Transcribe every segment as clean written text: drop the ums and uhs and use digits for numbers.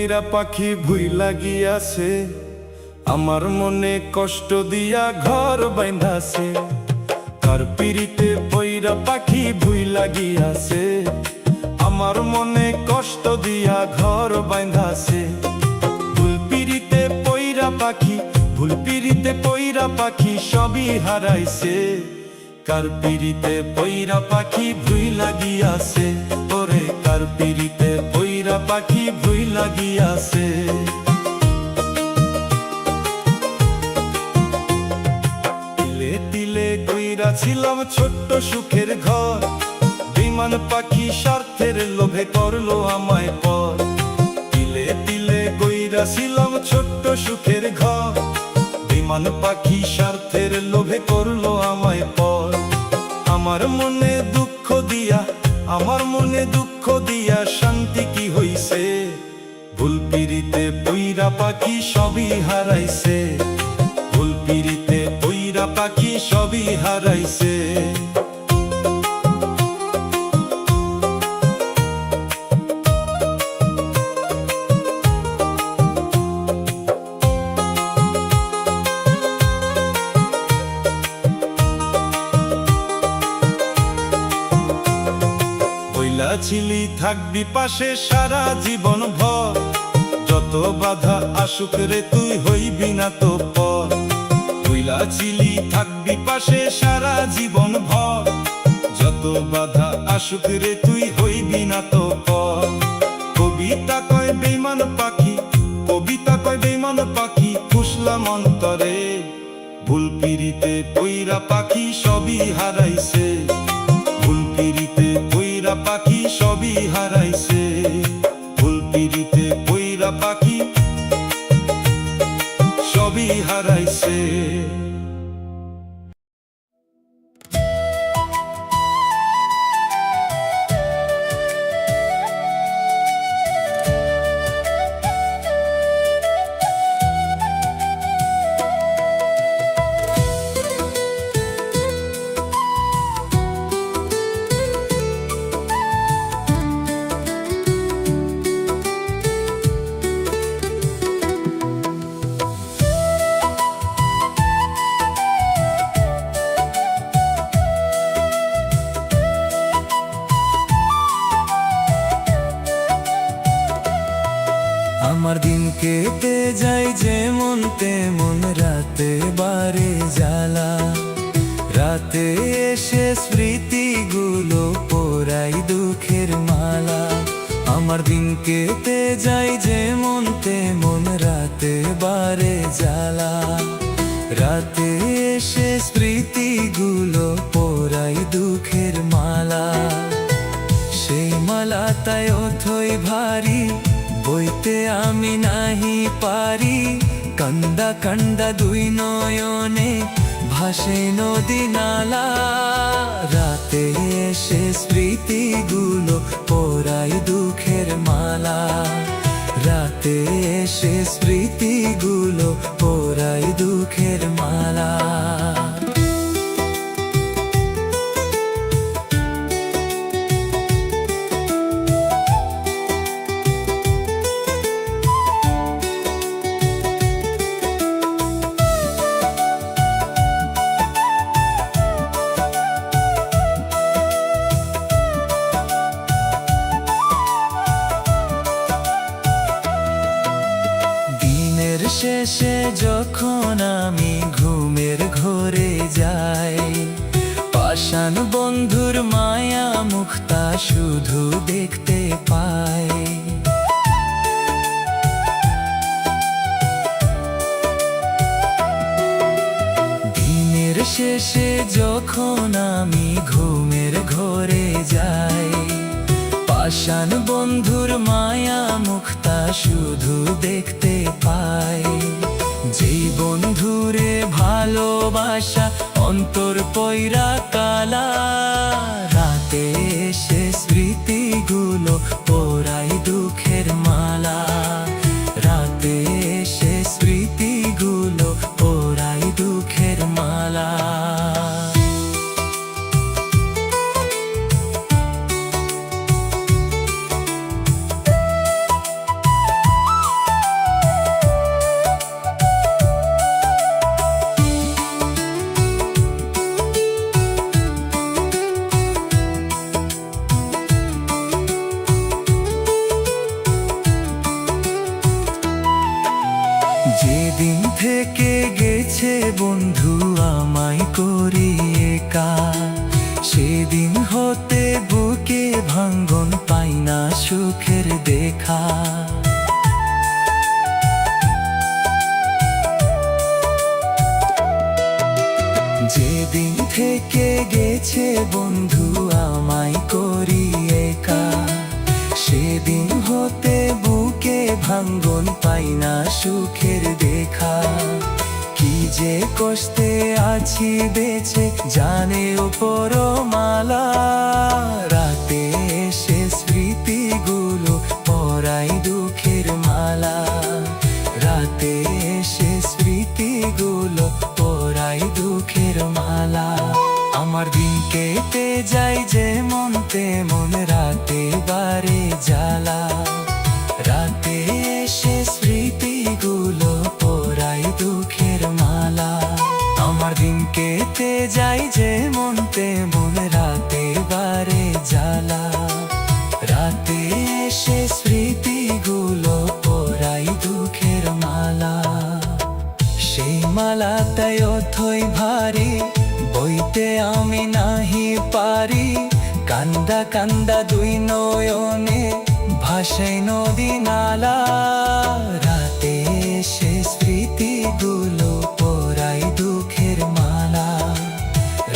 পইরা পাখি ভুই লাগিয়াছে, আমার মনে কষ্ট দিয়া ঘর বাইন্ধাছে। কার পিড়িতে পইরা পাখি ভুই লাগিয়াছে, আমার মনে কষ্ট দিয়া ঘর বাইন্ধাছে। ভুল পিড়িতে পইরা পাখি, ভুল পিড়িতে পইরা পাখি সবই হারাইছে। কার পিড়িতে পইরা পাখি ভুই লাগিয়াছে, ওরে কার পিড়িতে পইরা পাখি ভুই লাগিয়াছে। তিলে তিলে কইরা ছিলাম ছোট্ট সুখের ঘর, বিমান পাখি স্বার্থের লোভে করলো আমায় পর। তিলে তিলে কইরা ছিলাম ছোট্ট সুখের ঘর, বিমান পাখি স্বার্থের লোভে করলো আমায় পর। আমার মনে দুঃখ দিয়া, আমার মনে দুঃখ দিয়া শান্তি কি হইছে। ভুল পিড়িতে পইরা পাখি সবই হারাইছে, ভুল পিড়িতে পইরা পাখি সবই হারাইছে। ছিলি থাকবি পাশে সারা জীবন ভর, যত বাধা আসুক রে তুই হইবি না তো পর। কইলা ছিলি থাকবি পাশে সারা জীবন ভর, যত বাধা আসুক রে তুই হইবি না তো পর। কবিতা কয় বেঈমান পাখি, কবিতা কয় বেঈমান পাখি ফুসলাম অন্তরে। ভুল পিড়িতে পইরা পাখি সবই হারাইছে, ভুল পিড়িতে পইরা পাখি সবই হারাইছে। ভুল পিড়িতে পইরা পাখি সবই হারাইছে। আমার দিন কেটে যায় যেমন তেমন, রাতে বারে জ্বালা। রাতে এসে স্মৃতিগুলো পোড়াই দুঃখের মালা। আমার দিন কেটে যায় যেমন তেমন, রাতে বারে জ্বালা। রাতে এসে স্মৃতিগুলো পোড়াই দুঃখের মালা। সেই মালা তাই অথই ভারী, বইতে আমি নাহি পারি। কান্দা কান্দা দুই নয়নে ভাসে নদী নালা। রাতে এসে স্মৃতিগুলো পোড়াই দুঃখের মালা। রাতে এসে স্মৃতিগুলো পোড়াই দুঃখের মালা। শেষে যখন আমি ঘুমের ঘরে যাই, পাষাণ বন্ধুর মায়া মুখটা শুধু দেখতে পাই। দিনের শেষে যখন আমি ঘুমের ঘরে যাই, পাষাণ বন্ধুর মায়া মুখটা শুধু দেখতে পাই। যেই বন্ধুরে ভালোবাসা অন্তর পয়রা কালা। রাতে এসে স্মৃতিগুলো পোড়াই দুঃখের মালা। রাতে এসে স্মৃতিগুলো পোড়াই দুঃখের মালা। সুখের দেখা। যেদিন থেকে গেছে বন্ধু আমায় করি একা, সেদিন হতে বুকে ভাঙ্গন পাই না সুখের দেখা। কি যে কষ্টে আছি বেঁচে জানে উপরমালা, রাতে এসে স্মৃতিগুলো পরাই দুঃখের মালা। রাতে এসে স্মৃতিগুলো পরাই দুঃখের মালা। আমার দিন কেটে যায় যেমন তেমন রাতে বারে জ্বালা। রাতে এসে স্মৃতিগুলো পরাই দুঃখের মালা। আমার দিন কেটে যায় যেমন তেমন রাতে বারে জ্বালা। রাতে এসে স্মৃতিগুলো পরাই দুঃখের মালা। সেই মালাটাই অথই ভারী, বইতে আমি নাহি পারি। কান্দা কান্দা দুই নয়নে ভাসাই নদী নালা। রাতে এসে স্মৃতিগুলো পরাই দুঃখের মালা।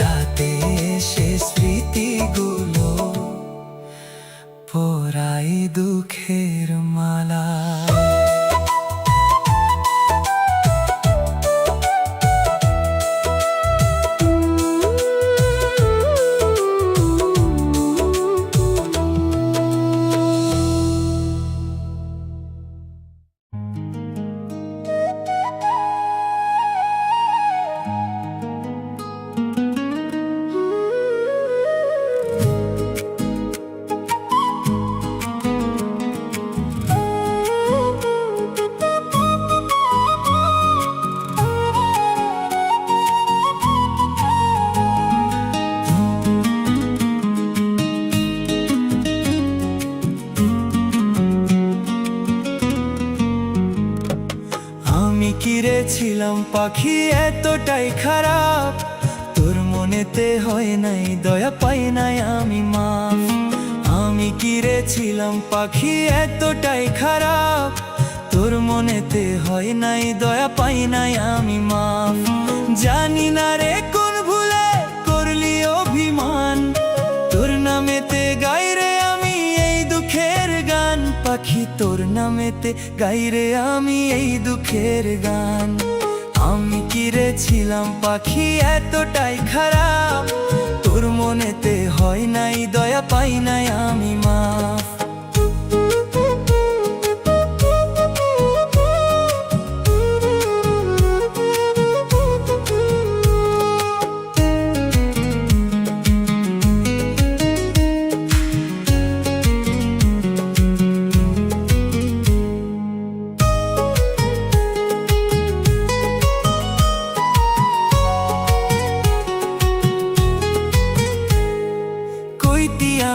রাতে এসে স্মৃতিগুলো পরাই দুঃখের মালা। কিরে ছিলাম পাখি এতটাই খারাপ, তোর মনেতে হয় নাই দয়া পাই নাই আমি মাফ। আমি কিরে ছিলাম পাখি এতটাই খারাপ, তোর মনেতে হয় নাই দয়া পাই নাই আমি মাফ। জানি না রে কোন ভুলে করলি অভিমান, তোর নামেতে গাই রে আমি এই দুঃখের গান। পাখি তোর নামেতে গাই রে আমি এই দুঃখের গান। আমি কিরে ছিলাম পাখি এতটাই খারাপ, তোর মনেতে হয় নাই দয়া পাই নাই আমি মাফ।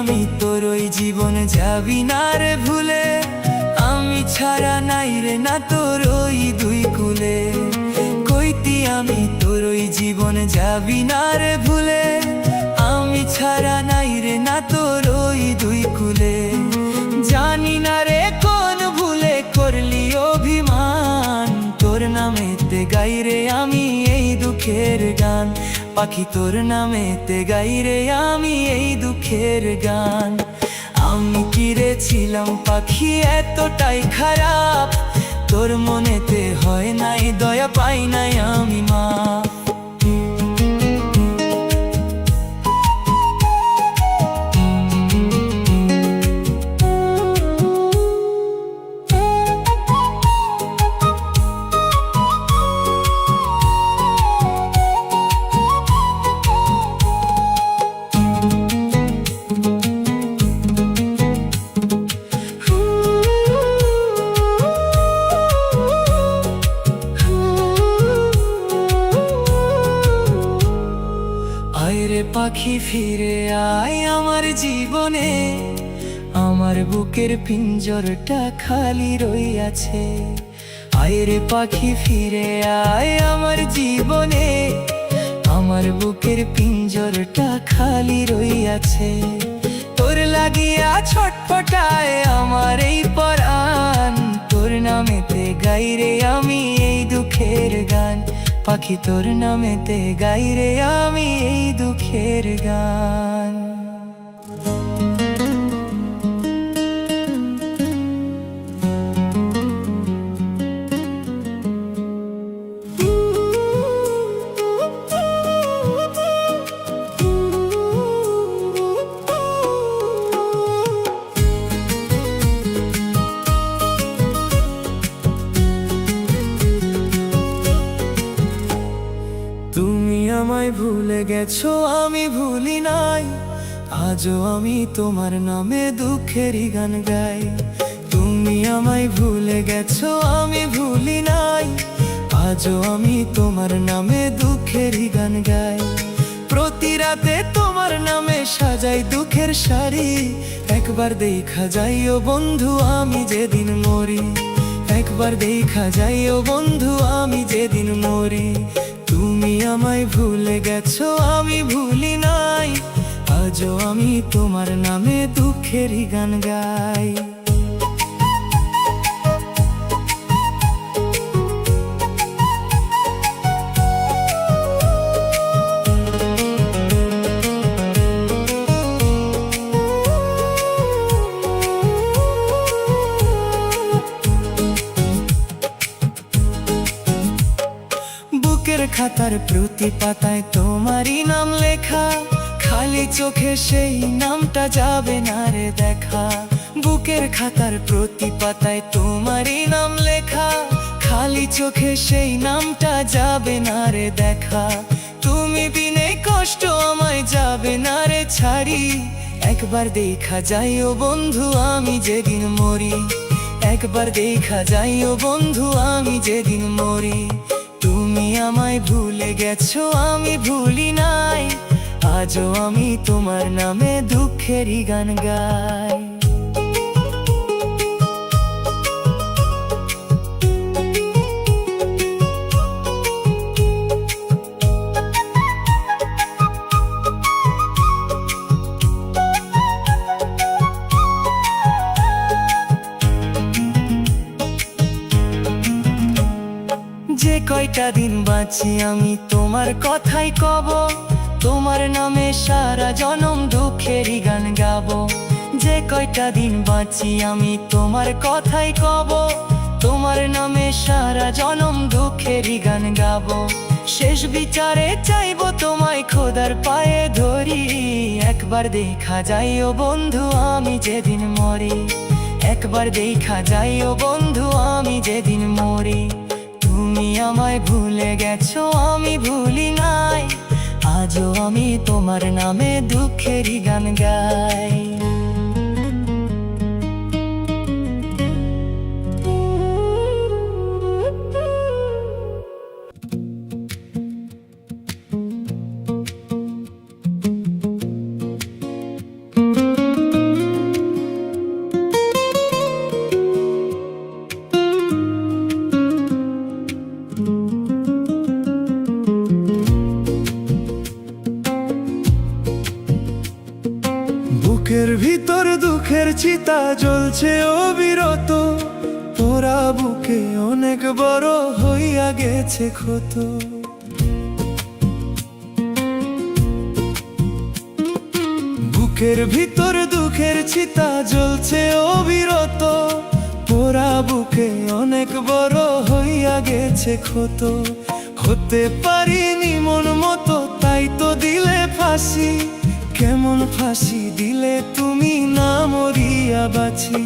আমি তোর ওই জীবন যাবি না রে ভুলে, আমি ছাড়া নাই রে না তোর ওই দুই কুলে। কইতি আমি তোর ওই জীবন যাবি না রে ভুলে, আমি ছাড়া নাই রে না তোর ওই দুই কুলে। জানি না রে কোন ভুলে করলি অভিমান, তোর নামেতে গাই রে আমি এই দুঃখের গান। পাখি তোর নামেতে গাই রে আমি এই দুঃখের গান। আমি কিরে ছিলাম পাখি এতটাই খারাপ, তোর মনেতে হয় নাই দয়া পাই নাই আমি মাফ। পাখি ফিরে আয় আমার জীবনে, আমার বুকের পিঞ্জরটা খালি রইয়াছে। আয় রে পাখি ফিরে আয় আমার জীবনে, আমার বুকের পিঞ্জরটা খালি রইয়াছে। তোর লাগিয়া ছটফটায় আমার এই পরাণ, তোর নামেতে গাইরে আমি এই দুঃখের গান, পাখি তোর নামেতে গাইরে আমি এই দুঃখের গান। তুমি আমায় ভুলে গেছো আমি ভুলি নাই, আজও আমি তোমার নামে দুঃখেরই গান গাই। তুমি আমায় ভুলে গেছো আমি ভুলি নাই, আজও আমি তোমার নামে দুঃখেরই গান গাই। প্রতি রাতে তোমার নামে সাজাই দুঃখের শাড়ি, একবার দেখা যাইও বন্ধু আমি যেদিন মরি, একবার দেখা যাইও বন্ধু আমি যেদিন মরি। তুমি আমায় ভুলে গেছো আমি ভুলি নাই, আজও আমি তোমার নামে দুঃখেরই গান গাই। বুকের খাতার প্রতি পাতায় তোমারই নাম লেখা, খালি চোখে সেই নামটা যাবে না রে দেখা। বুকের খাতার প্রতি পাতায় তোমারই নাম লেখা, খালি চোখে সেই নামটা যাবে না রে দেখা। তুমি বিনে কষ্ট আমায় যাবে না রে ছাড়ি, একবার দেখা যাইও বন্ধু আমি যেদিন মরি, একবার দেখা যাইও বন্ধু আমি যেদিন মরি। তুমি আমায় ভুলে গেছো আমি ভুলি নাই, আজও আমি তোমার নামে দুঃখেরই গান গাই। যে কয়টা দিন বাঁচি আমি তোমার কথাই কব, তোমার নামে সারা জনম দুঃখেরই গান গাবো। যে কয়টা দিন বাঁচি আমি তোমার কথাই কব, তোমার নামে সারা জনম দুঃখেরই গান গাবো। শেষ বিচারে চাইবো তোমায় খোদার পায়ে ধরি, একবার দেখা যাইও বন্ধু আমি যেদিন মরি, একবার দেখা যাইও বন্ধু আমি যেদিন মরি। তুমি আমায় ভুলে গেছো আমি ভুলি নাই, আজও আমি তোমার নামে দুঃখেরই গান গাই। বুকের ভিতর দুঃখের চিতা জ্বলছে অবিরত, পোড়া বুকে অনেক বড় হইয়া গেছে ক্ষত। বুকের ভিতর দুঃখের চিতা জ্বলছে অবিরত, পোড়া বুকে অনেক বড় হইয়া গেছে ক্ষত। হতে পারিনি মন মতো তাই তো দিলে ফাঁসি, কেমন ফাঁসি দিলে তুমি না মরিয়া বাঁচি।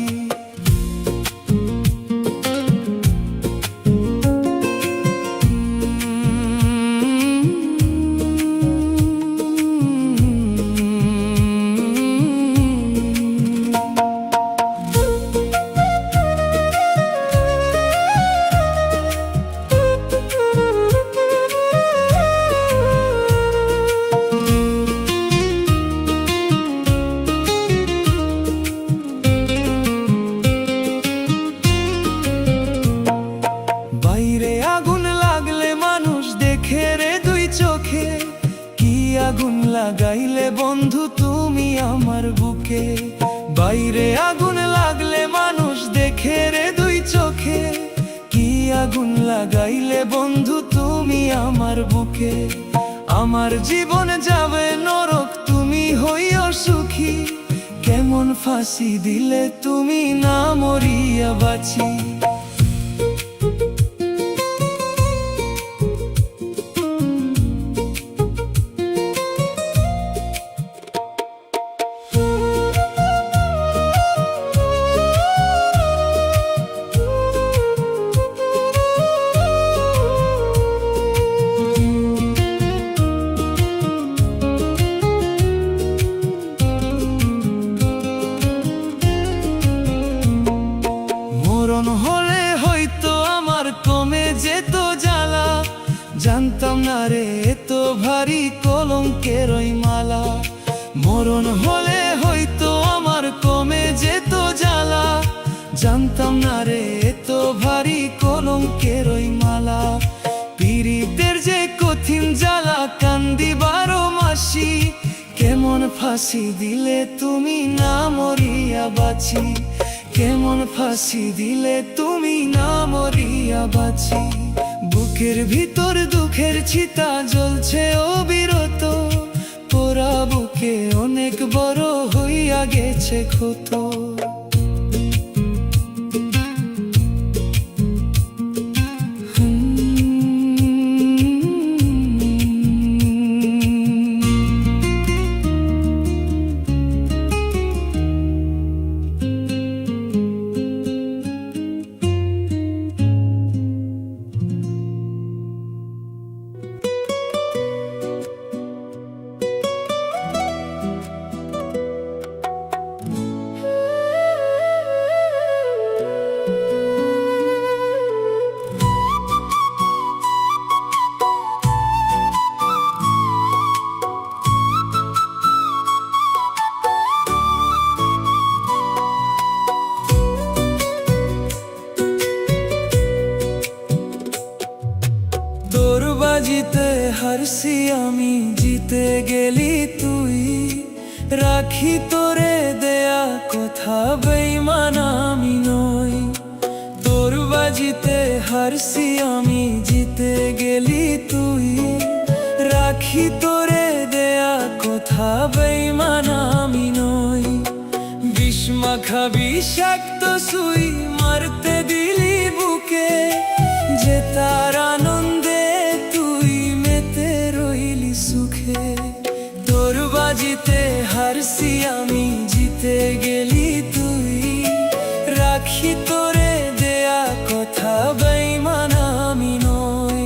আগুন লাগাইলে বন্ধু তুমি আমার বুকে, বাইরে আগুন লাগলে মানুষ দেখে রে দুই চোখে। কি আগুন লাগাইলে বন্ধু তুমি আমার বুকে, আমার জীবন যাবে নরক তুমি হইও সুখী। কেমন ফাঁসি দিলে তুমি না মরিয়া বাঁচি। মরণ হলে হয়তো আমার কমে যেত জ্বালা, জানতাম না রে এত ভারী কলঙ্কের ওই মালা। মরণ হলে হয়তো আমার কমে যেত জ্বালা, জানতাম না রে এত ভারী কলঙ্কের ওই মালা। পীড়িতের যে কঠিন জ্বালা কান্দি 12 মাসি, কেমন ফাঁসি দিলে তুমি না মরিয়া বাঁচি। কেমন ফাঁসি দিলে তুমি না মরিয়া বাঁচি। বুকের ভিতর দুঃখের চিতা জ্বলছে অবিরত, পোড়া বুকে অনেক বড় হইয়া গেছে ক্ষত। তোর বাজিতে হারছি আমি, জিতে গেলি তুই। রাখি তোরে দেয়া কথা বেঈমান আমি নই। তোর বাজিতে হারছি আমি, জিতে গেলি তুই। রাখি তোরে দেয়া কথা বেঈমান আমি নই। বিষ মাখা বিষাক্ত সুই মারতে দিলি বুকে, যে তার আনন্দে তুই মেতে রইলি সুখে। তোর বাজিতে হারছি আমি, জিতে গেলি তুই। রাখি তোরে দেয়া কথা বেঈমান আমি নই।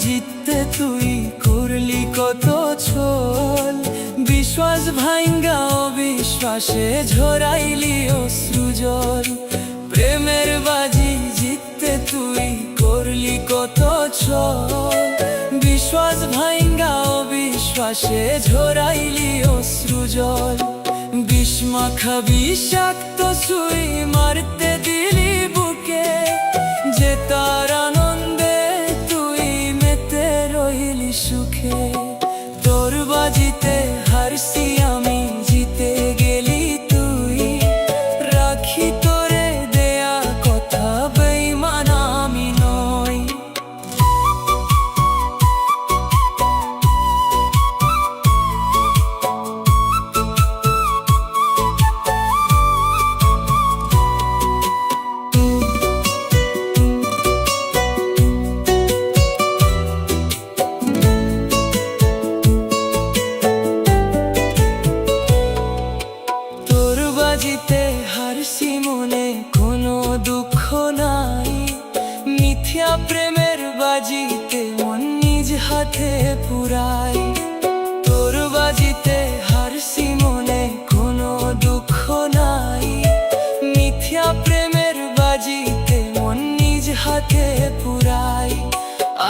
জিততে তুই করলি কত ছল, বিশ্বাস ভাঙ্গা অবিশ্বাসে ঝরাইলি অশ্রুজল। প্রেমের বাজি জিততে তুই করলি কত ছল, বিশ্বাস ভাঙ্গা অবিশ্বাসে ঝরাইলি অশ্রুজল। বিষ মাখা বিষাক্ত সুই মারতে দিলি বুকে, যে তার আনন্দে তুই মেতে রইলি সুখে। তোর বাজিতে হারছি আমি, জিতে গেলি তুই। রাখি তোরে দেয়া কথা বেঈমান আমি নই। মিথ্যা প্রেমের বাজিতে মন নিজ হাতে পুরাই, তোর বাজিতে হারছি মনে কোনো দুঃখ নাই। মিথ্যা প্রেমের বাজিতে মন নিজ হাতে পুরাই,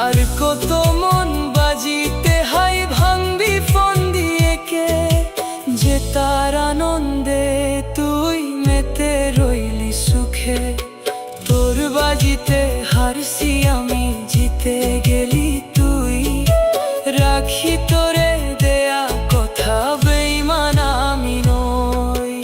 আর কত মন বাজিতে হাই ভাঙবি ফোন দিয়ে কে, যে তার আনন্দে তুই মেতে রইলি সুখে। তোর বাজিতে হারছি আমি, জিতে গেলি তুই, রাখি তোরে দেয়া কথা বেঈমান আমি নই।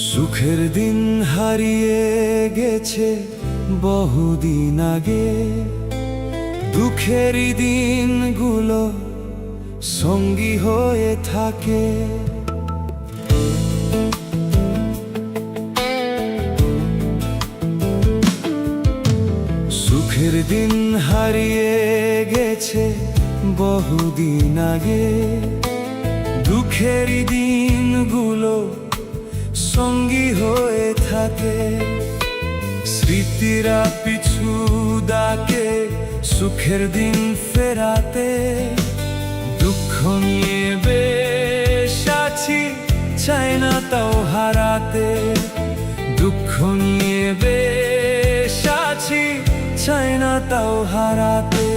সুখের দিন হারিয়ে গেছে বহুদিন আগে, দুঃখেরই দিনগুলো সঙ্গী হয়ে থাকে। সুখের দিন হারিয়ে গেছে বহুদিন আগে, দুঃখেরই দিনগুলো সঙ্গী হয়ে থাকে। স্মৃতিরা পিছু ডাকে সুখের দিন ফেরাতে, দুঃখ নিয়ে বেশ আছি চাই না তাও হারাতে। দুঃখ নিয়ে বেশ আছি চাই না তাও হারাতে।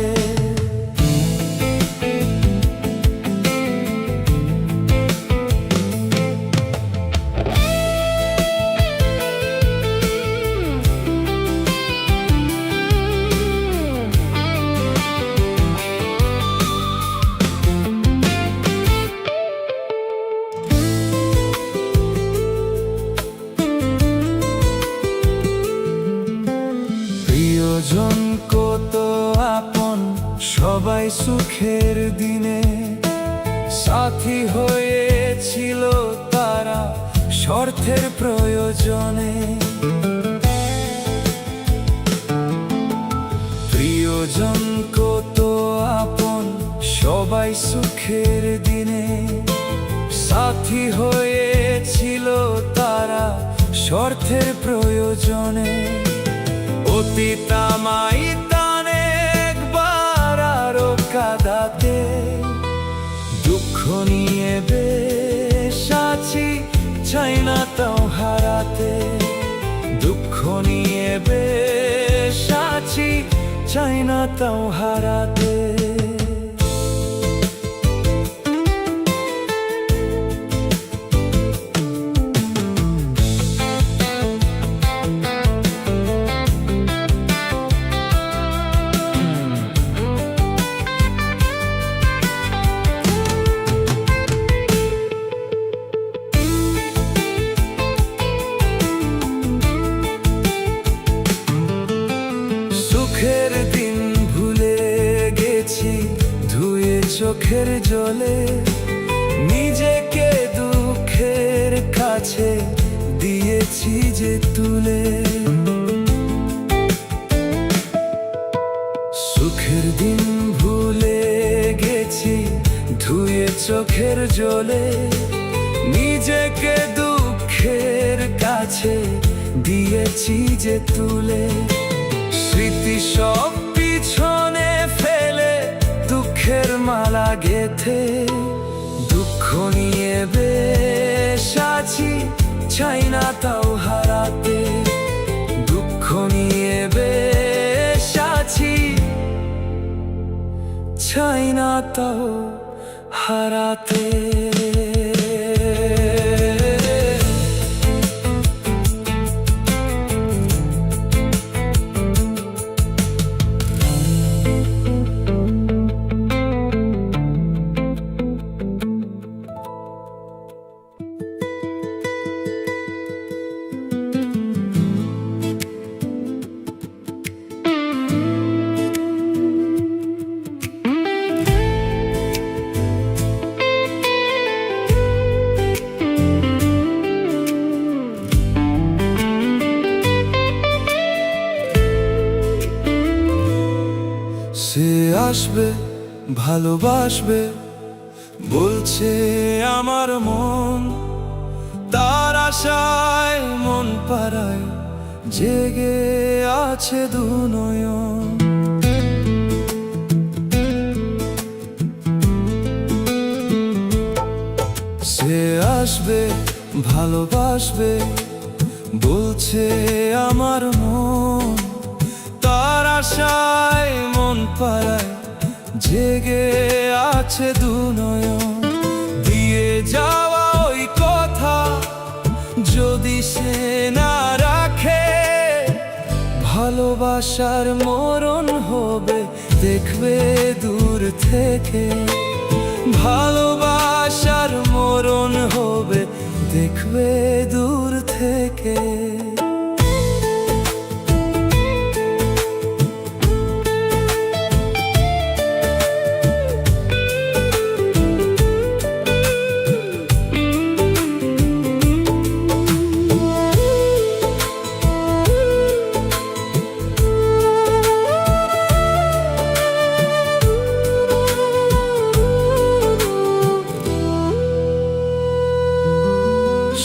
প্রিয়জন কত আপন সবাই সুখের দিনে, সাথী হয়েছিল তারা স্বার্থের প্রয়োজনে। প্রিয়জন কত আপন সবাই সুখের দিনে, সাথী হয়েছিল তারা স্বার্থের প্রয়োজনে। অতীত আমায় টানে একবার আরো কাঁদাতে, দুঃখ নিয়ে বেশ আছি চাই না তাও হারাতে। দুঃখ নিয়ে বেশ আছি চাই না তাও হারাতে। সুখের দিন ভুলে গেছি ধুয়ে চোখের জলে, নিজেকে দুঃখের কাছে দিয়েছি যে তুলে। সুখের দিন ভুলে গেছি ধুয়ে চোখের জলে, নিজেকে দুঃখের কাছে দিয়েছি যে তুলে। স্মৃতি সব পিছনে ফেলে দুঃখের মালা গেথে, দুঃখ নিয়ে বেশ আছি চাই না তাও হারাতে। দুঃখ নিয়ে বেশ আছি চাই না তাও হারাতে। সে আসবে, ভালোবাসবে বলছে আমার মন। তার আশায় মন পাড়ায় জেগে আছে দু নয়ন। সে আসবে, ভালোবাসবে বলছে আমার মন। তার আশায় মন পাড়ায় জেগে আছে দু নয়ন। দিয়ে যাওয়া ওই কথা যদি সে না রাখে, ভালোবাসার মরণ হবে দেখবে দূর থেকে। ভালোবাসার মরণ হবে দেখবে দূর থেকে।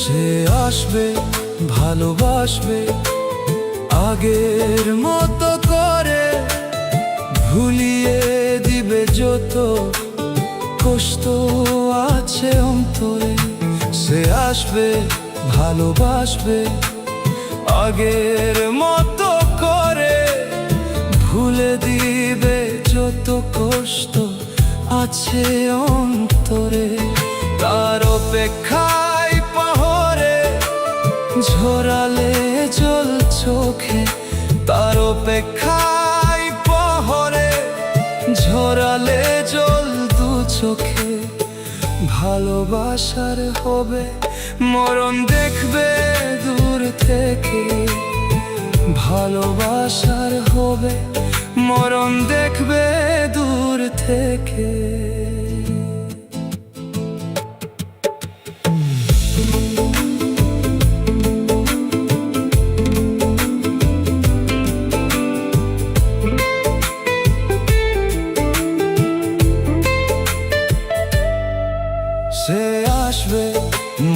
সে আসবে, ভালোবাসবে আগের মতো করে, ভুলিয়ে দিবে যত কষ্ট আছে অন্তরে। সে আসবে, ভালোবাসবে আগের মতো করে, ভুলে দিবে যত কষ্ট আছে অন্তরে। তার অপেক্ষায় পাহরে ঝরালে জল চোখে। তার অপেক্ষায় পাহরে ঝরালে জল দু চোখে। ভালোবাসার হবে মরণ দেখবে দূর থেকে। ভালোবাসার হবে মরণ দেখবে দূর থেকে। সে আসবে,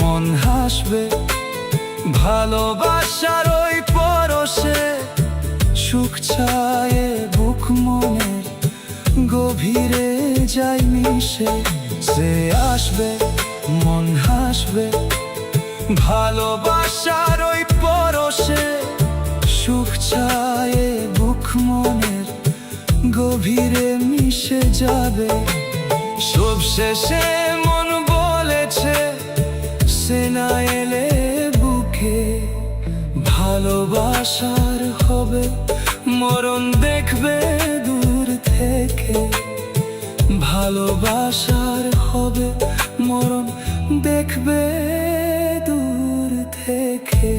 মন হাসবে ভালোবাসার ওই পরশে। সুখ ছায়ে বুক মনের গভীরে যাই মিশে। সে আসবে, মন হাসবে ভালোবাসার ওই পরশে। সুখ ছায়ে বুক মনের গভীরে মিশে যাবে। সব শেষে মন বলেছে সে না এলে বুকে। ভালোবাসার হবে মরণ দেখবে দূর থেকে। ভালোবাসার হবে মরণ দেখবে দূর থেকে।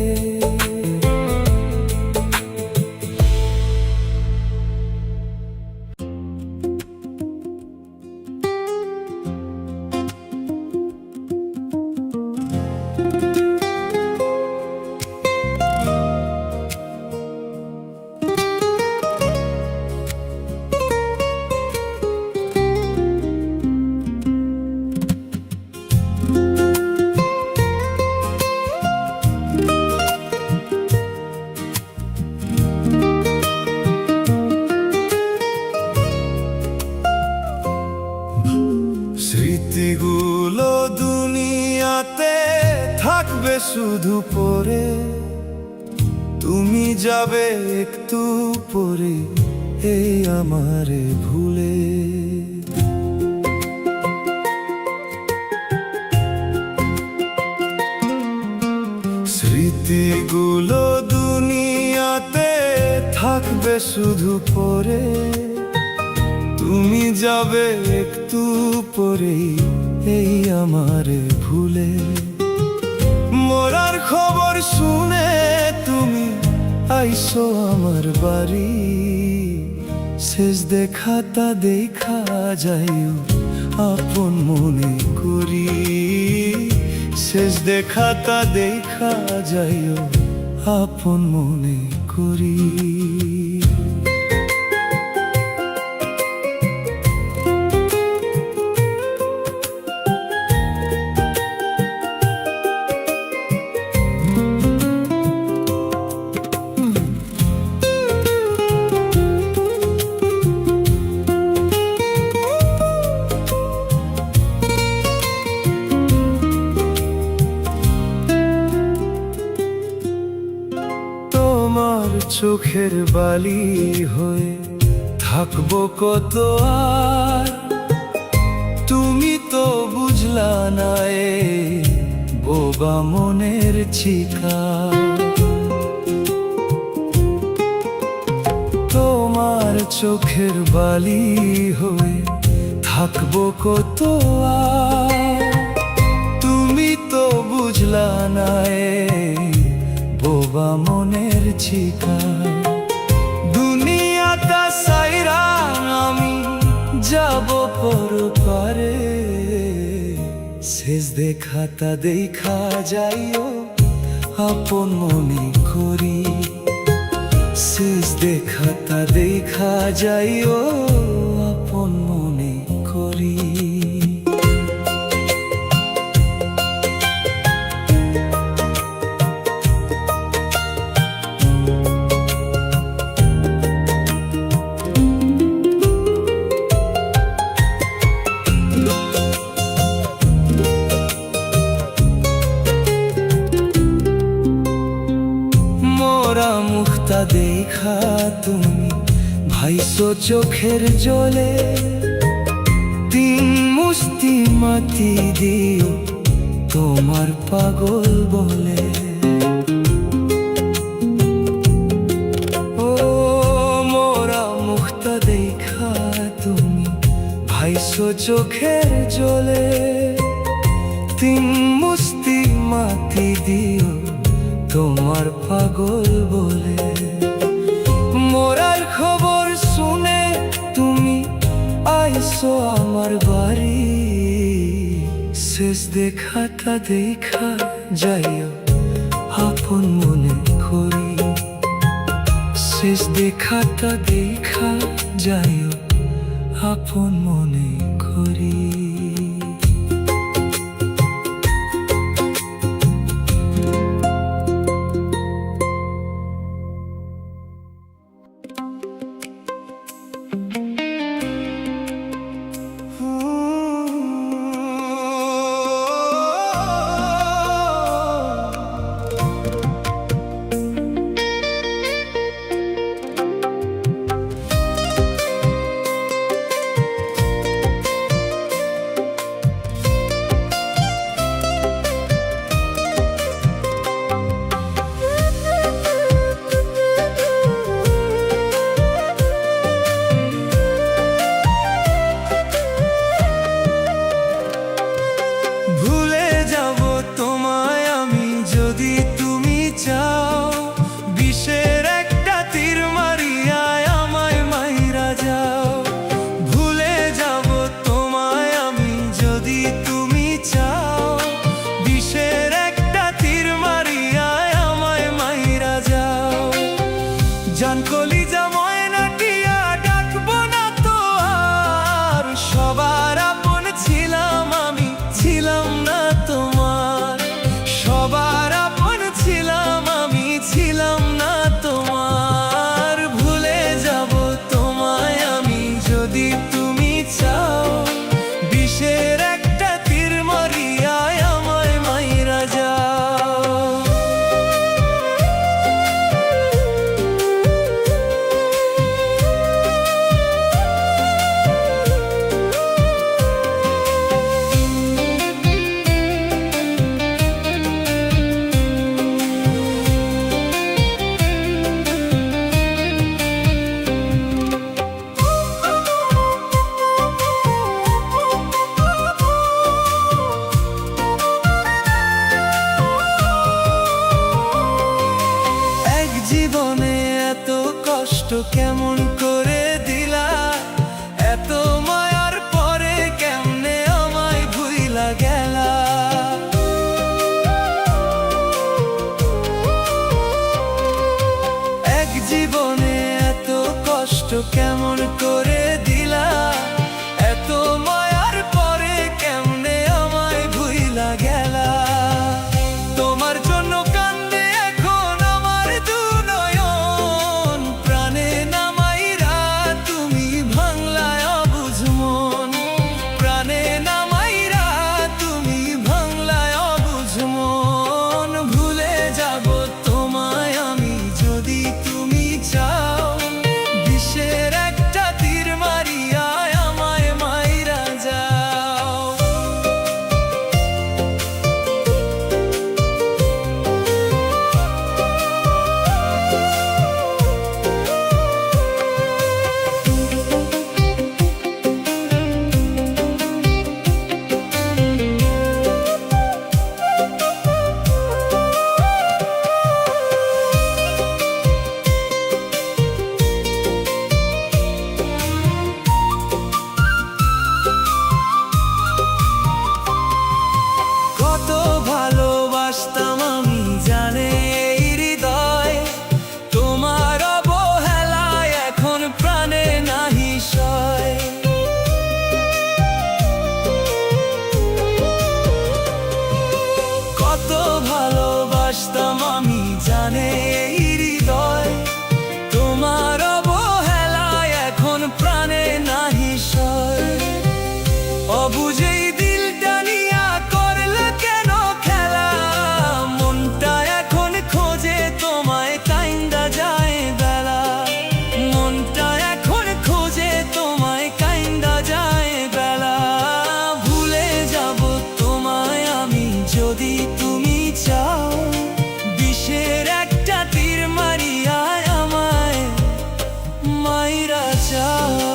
স্মৃতিগুলো দুনিয়াতে থাকবে শুধু পরে। তুমি যাবে একটু পরে এই আমারে ভুলে। স্মৃতিগুলো দুনিয়াতে থাকবে শুধু পরে। তুমি যাবে একটু পরেই এই আমারে ভুলে। মরার খবর শুনে তুমি আইসো আমার বাড়ি। শেষ দেখাটা দেখা যাইও আপন মনে করি। শেষ দেখাটা দেখা যাইও আপন মনে করি। চোখের বালি হয়ে থাকবো কত আর তুমি তো বুঝলা না এ বোবা মনের শিকার তোমার চোখের বালি হয়ে থাকবো কত আর তুমি তো বুঝলা না এ বোবা মনের শিকার দুনিয়াটা সাইরা আমি যাব পরপারে শেষ দেখাটা দেখা যাইও আপন মনে করি শেষ দেখাটা দেখা যাইও আপন মনে করি মুখটা দেখা তুমি ভাইসো চোখের জলে তিন মুষ্টি মাটি দিও তোমার পাগল বলে ও মোরা মুখটা দেখা তুমি ভাইসো চোখের জলে তিন মুষ্টি মাটি দিও তোমার পাগল বলে মোরার খবর শুনে তুমি আইসো আমার বাড়ি শেষ দেখাটা দেখা যাইও আপন মনে করি শেষ দেখাটা দেখা যাইও আপন মনে করি জান কলিজা ময়নাটিয়া ডাকবো না তো আর সবার আপন ছিলাম আমি ছিলাম না তোমার সবার আপন ছিলাম আমি ছিলাম না তোমার ভুলে যাব তোমায় আমি যদি তুমি চাও বিষের একটা তীর মারিয়ায় আমায় মাইরা যাও জীবনে এত কষ্ট কেমন করে দিলা এত মায়ার পরে কেমনে আমায় ভুইলা গেলা এক জীবনে এত কষ্ট কেমন করে দিলা এত মায়ার পরে কেমনে আমায় ভুইলা গেলা তোমার জন্য কান্দে এখন আমার দুনয়ন প্রাণে নামাইরা তুমি ভাঙলায় অবুঝ মন প্রাণে নামাইরা তুমি ভাঙলায় অবুঝ মন ভুলে যাব তোমায় আমি যদি তুমি চাও মাইরা যাও।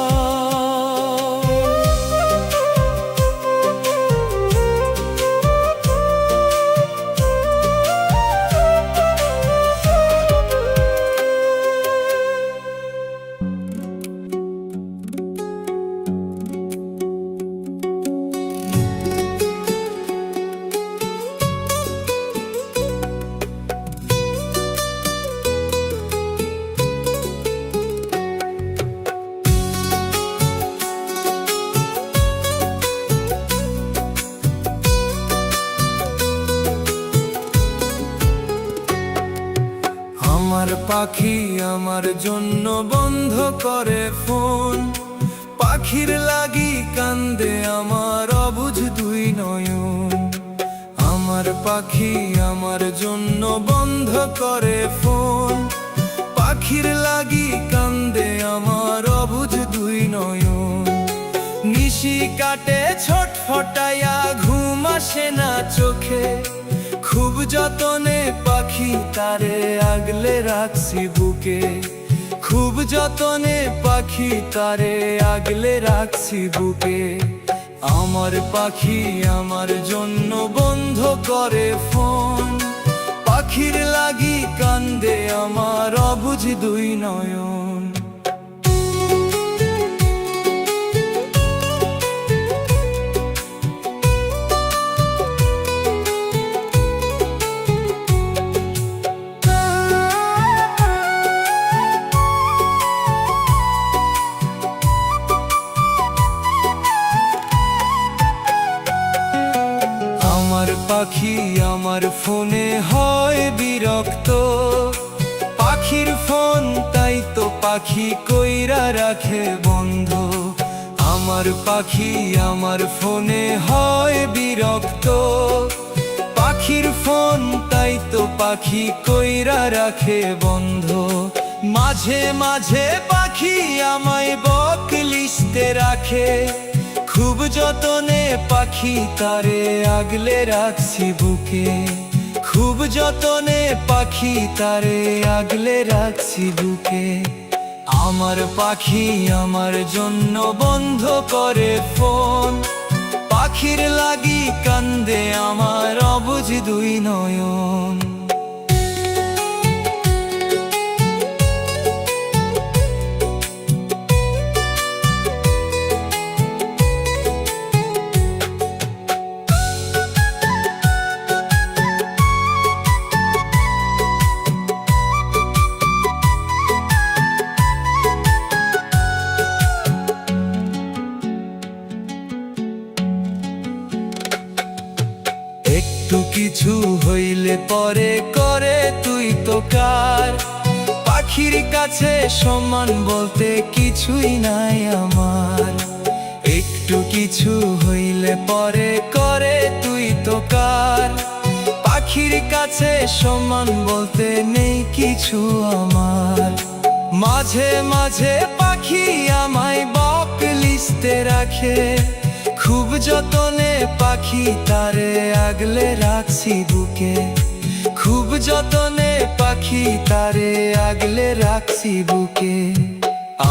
আমার পাখি আমার জন্য বন্ধ করে ফোন, পাখির লাগি কান্দে আমার অবুঝ দুই নয়ন। আমার পাখি আমার জন্য বন্ধ করে ফোন, পাখির লাগি কান্দে আমার অবুঝ দুই নয়ন। নিশি কাটে ছটফটাইয়া ঘুম আসে না চোখে, খুব যতনে পাখি তারে আগলে রাখছি বুকে। খুব যতনে পাখি তারে আগলে রাখছি বুকে। আমার পাখি আমার জন্য বন্ধ করে ফোন, পাখির লাগি কান্দে আমার অবুঝ দুই নয়ন। আমার পাখি আমার ফোনে হয় বিরক্ত, পাখির ফোন তাই তো পাখি কইরা রাখে বন্ধ। আমার পাখি আমার ফোনে হয় বিরক্ত, পাখির ফোন তাই তো পাখি কইরা রাখে বন্ধ। মাঝে মাঝে পাখি আমায় বক লিস্টে রাখে, খুব যতনে পাখি তারে আগলে রাখছি বুকে। খুব যতনে পাখি তারে আগলে রাখছি বুকে। আমার পাখি আমার জন্য বন্ধ করে ফোন, পাখির লাগি কান্দে আমার অবুঝ দুই নয়ন। একটু কিছু হইলে পরে করে তুই তো কার, পাখির কাছে সম্মান বলতে কিছুই নাই আমার। একটু কিছু হইলে পরে করে তুই তো কার, পাখির কাছে সম্মান বলতে নেই কিছু আমার। মাঝে মাঝে পাখি আমায় বক লিস্টে রাখে, খুব যতনে পাখি তারে আগলে রাখছি বুকে। খুব যতনে পাখি তারে আগলে রাখছি বুকে।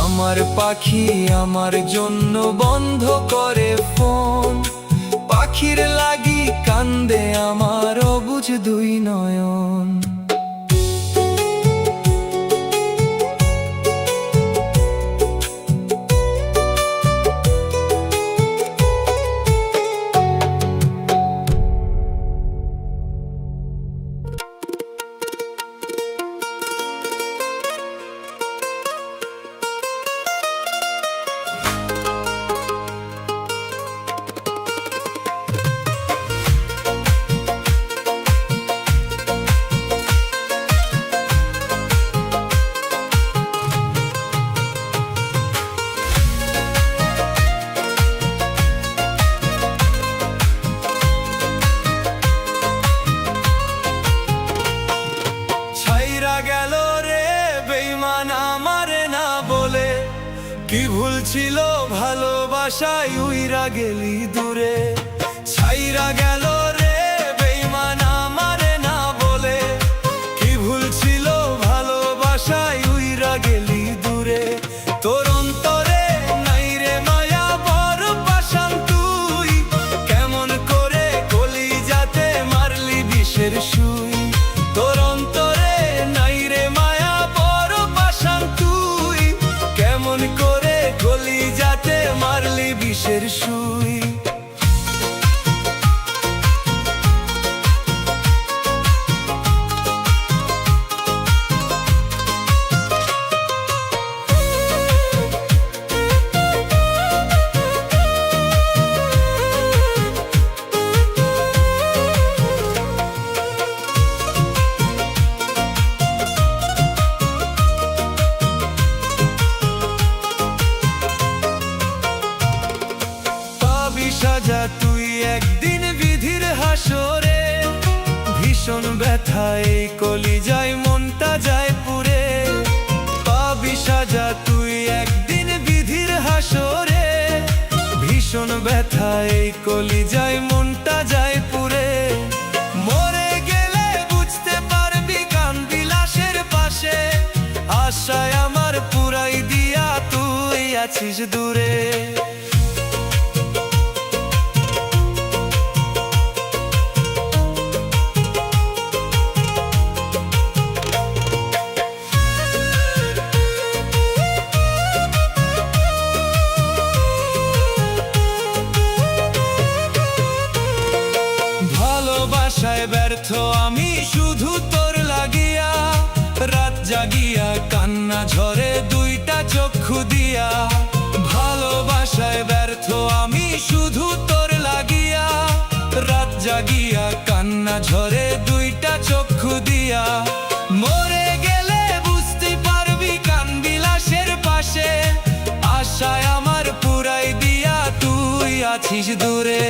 আমার পাখি আমার জন্য বন্ধ করে ফোন, পাখির লাগি কান্দে আমার অবুঝ দুই নয়ন। কি ভুল ছিল ভালোবাসায় উইরা গেলি দূরে, ছাইরা গেল রে বেঈমান আমারে না বলে। কি ভুল ছিল ভালোবাসায় উইরা গেলি দূরে, তোর কলিজাতে মারলি বিষের সুই। সাজা তুই একদিন বিধির হাসরে, ভীষণ ব্যথা এই কলিজায় মনটা যায় পুরে। পাবি সাজা তুই একদিন বিধির হাসরে, ভীষণ ব্যথা এই কলিজায় মনটা যায় পুরে। মরে গেলে বুঝতে পারবি গান বিলাসের পাশে, আশায় আমার পুরাই দিয়া তুই আছিস দূরে। ভালোবাসায় ব্যর্থ আমি শুধু তোর লাগিয়া, রাত জাগিয়া কান্না ঝরে দুইটা চক্ষু দিয়া। ভালোবাসায় ব্যর্থ আমি শুধু তোর লাগিয়া, রাত জাগিয়া কান্না ঝরে দুইটা চক্ষু দিয়া। মরে গেলে বুঝতে পারবি কান বিলাসের পাশে, আশায় আমার পুরাই দিয়া তুই আছিস দূরে।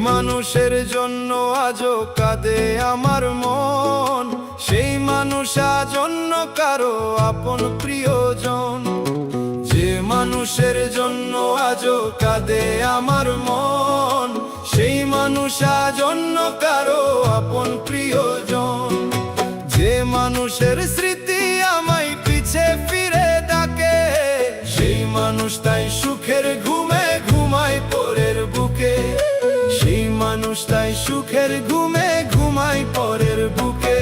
মানুষের জন্য আজও কাঁদে আমার মন, সেই মানুষ আজ অন্য কারো আপন প্রিয়জন। যে মানুষের জন্য আজও কাঁদে আমার মন, সেই মানুষ আজ অন্য কারো আপন প্রিয়জন। যে মানুষের স্মৃতি আমায় পিছে ফিরে ডাকে, সেই মানুষটাই সুখের ঘুমে ঘুমায় পরের বুকে। সেই মানুষটাই সুখের ঘুমে ঘুমায় পরের বুকে।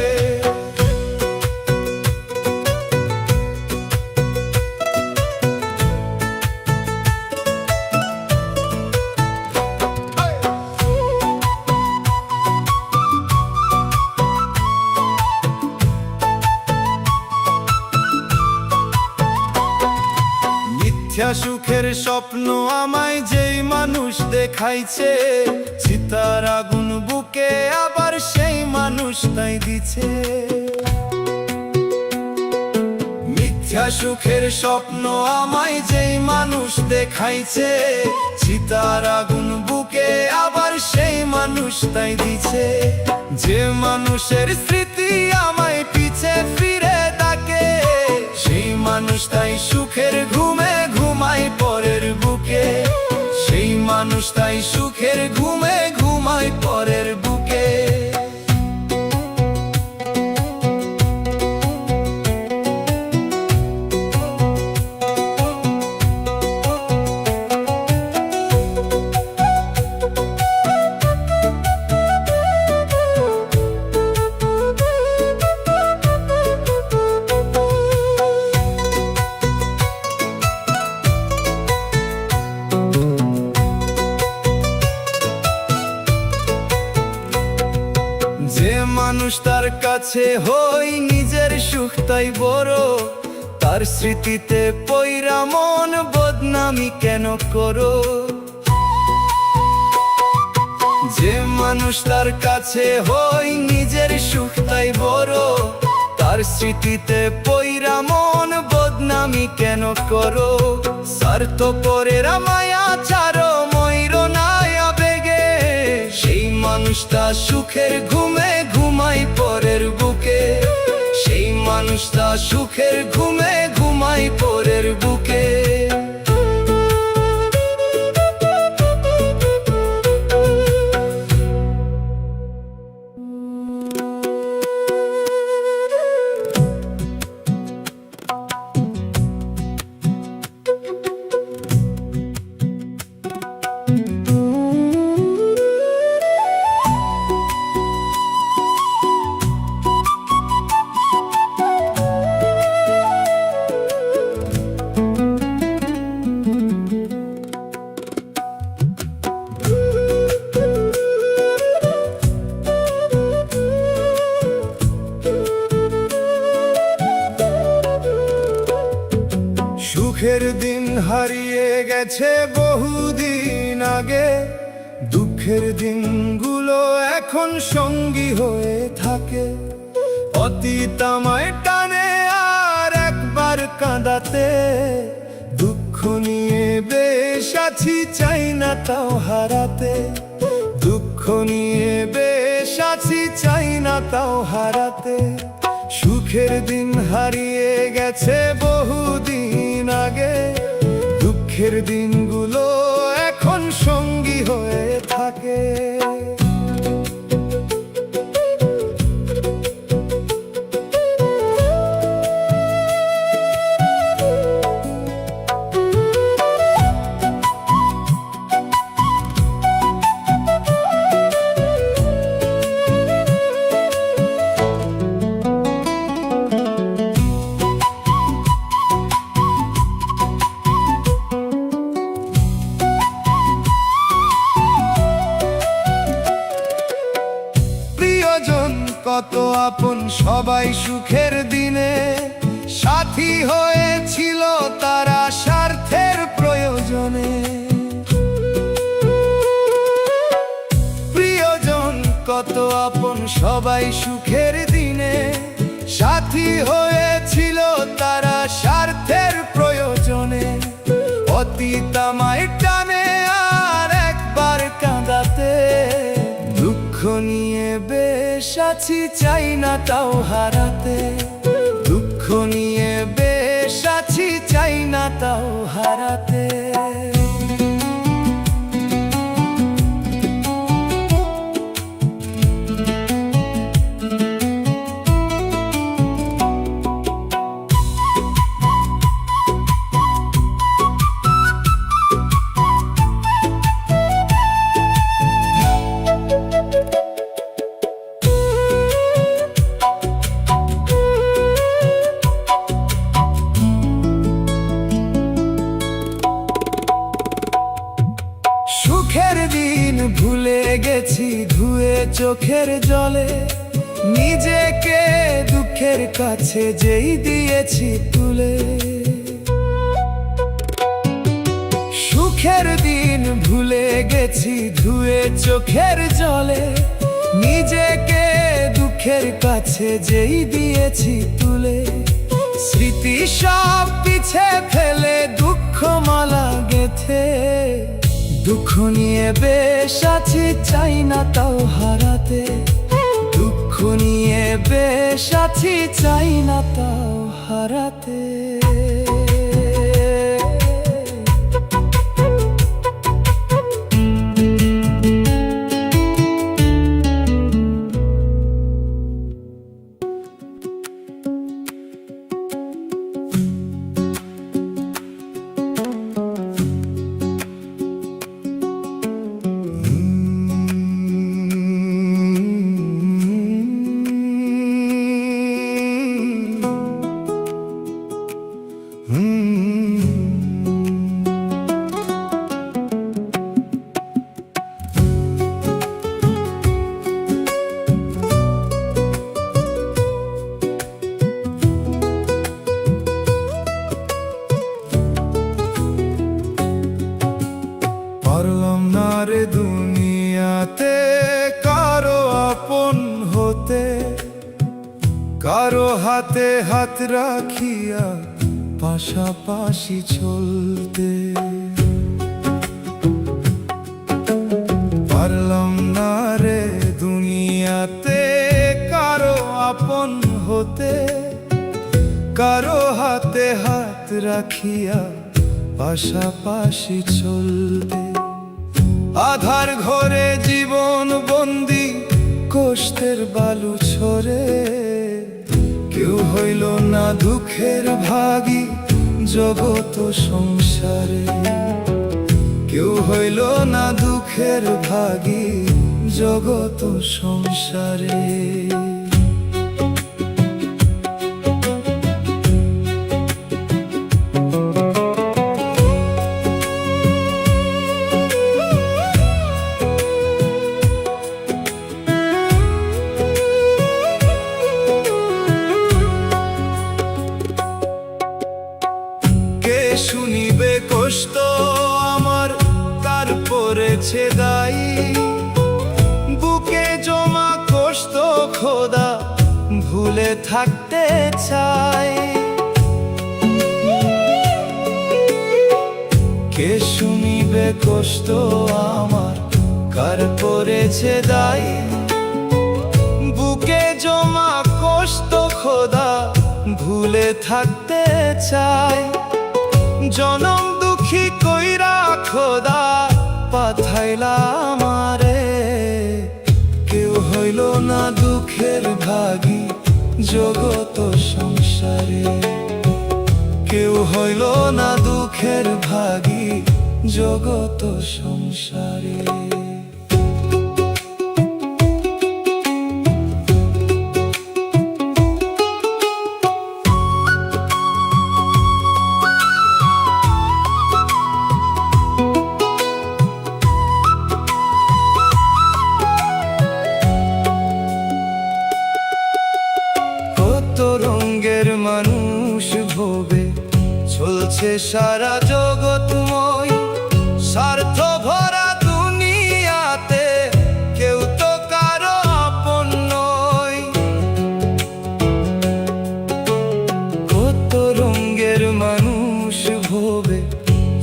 মিথ্যা সুখের স্বপ্ন আমায় যেই মানুষ দেখাইছে, চিতার আগুন বুকে আবার সেই মানুষটাই দিছে। মিথ্যা সুখের স্বপ্ন আমায় যেই মানুষ দেখাইছে, চিতার আগুন বুকে আবার সেই মানুষটাই দিছে। যে মানুষের স্মৃতি আমায় পিছে ফিরে ডাকে, সেই মানুষটাই সুখের ঘুমে ঘুমায় পরের বুকে। সেই মানুষটাই সুখের ঘুমে ঘুমায় পরের বুকে। মানুষ তার কাছে হই নিজের সুখ তাই বড়, তার স্মৃতিতে পইরা মন বদনামি কেন করো। যে মানুষ তার কাছে হই নিজের সুখ তাই বড়, তার স্মৃতিতে পইরা মন বদনামি কেন করো। স্বার্থপরেরা মায়া চারো ময়ূর নাই আবেগে, সেই মানুষটা সুখের ঘুমে ঘুমাই সুখের দিন হারিয়ে গেছে বহুদিন আগে, দুঃখের দিনগুলো এখন সঙ্গী হয়ে থাকে। অতীত আমায় টানে আর একবার কাঁদাতে, দুঃখ নিয়ে বেশ আছি চাই না তাও হারাতে। দুঃখ নিয়ে বেশ আছি চাই না তাও হারাতে। সুখের দিন হারিয়ে গেছে বহুদিন আগে, দুঃখের দিনগুলো এখন সঙ্গী হয়ে থাকে। কত আপন সবাই সুখের দিনে সাথী হয়েছিল তারা স্বার্থের প্রয়োজনে। প্রিয়জন কত আপন সবাই সুখের দিনে সাথী হয়েছিল তারা স্বার্থের প্রয়োজনে। অতীত আমায় টানে আর একবার কাঁদাতে, দুঃখ নিয়ে বেশ আছি চাই না তাও হারাতে। দুঃখ নিয়ে বেশ আছি চাই না তাও হারাতে। সুখের দিন ভুলে গেছি ধুয়ে চোখের জলে, নিজেকে দুঃখের কাছে যেই দিয়েছি তুলে। সুখের দিন ভুলে গেছি ধুয়ে চোখের জলে, নিজেকে দুঃখের কাছে যেই দিয়েছি তুলে। স্মৃতি সব পিছে ফেলে দুঃখ মালা গেথে, দুঃখ নিয়ে বেশ আছি চাই না তাও হারাতে। দুঃখ নিয়ে বেশ আছি চাই না তাও হারাতে। পারলাম না রে দুনিয়াতে কারো আপন হতে, কারো হাতে হাত রাখিয়া পাশাপাশি চলতে। পারলাম না রে দুনিয়াতে কারো আপন হতে, কারো হাতে হাত রাখিয়া পাশাপাশি চলতে। আধার ঘরে জীবন বন্দি কষ্টের বালু ছড়ে, কেউ হইল না দুঃখের ভাগী জগত সংসারে। কেউ হইল না দুঃখের ভাগী জগত সংসারে। খোদা ভুলে থাকতে চাই। কে শুনিবে কষ্ট আমার, কার করেছে দায়? বুকে জমা কষ্ট খোদা ভুলে থাকতে চাই। জনম দুঃখী কইরা খোদা পাঠাইলা আমারে, কেউ হইল না দুঃখের ভাগী জগত সংসারে। কেউ হইল না দুঃখের ভাগী জগত সংসারে। কত রঙের মানুষ ভোবে চলছে সারা জগৎময়, স্বার্থ ভরা দুনিয়াতে কেউ তো কারো আপন নয়। কত রঙের মানুষ ভোবে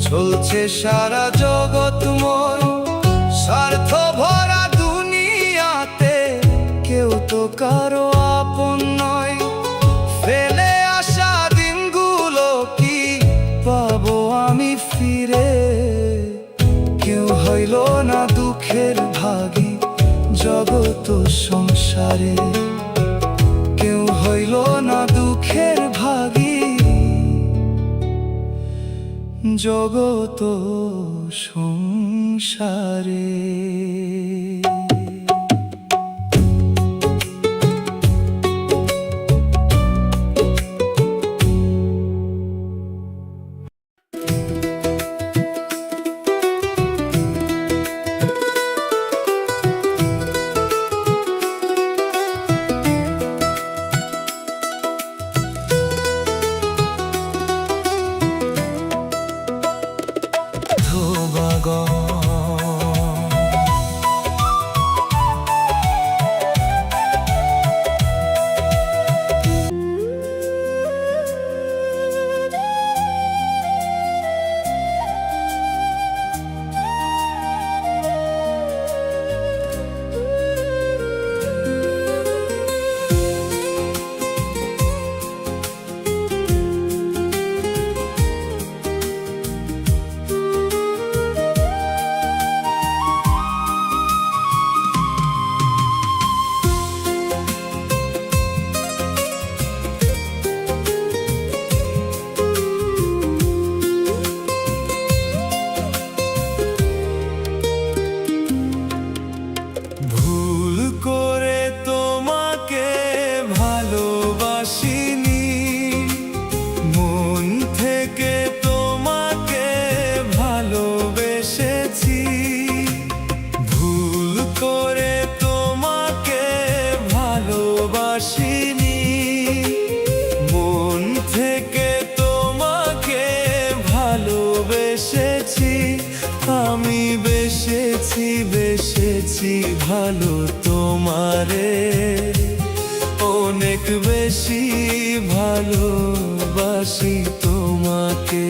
চলছে সারা জগৎময়, স্বার্থ ভরা দুনিয়াতে কেউ তো কারো আপন নয়। ফেলে আসা দিনগুলো কি পাবো আমি ফিরে? কেউ হইল না দুঃখের ভাগী জগত সংসারে। কেউ হইল না দুঃখের ভাগী জগত সংসারে। আমি বেসেছি ভালো তোমারে, অনেক বেশি ভালোবাসি তোমাকে।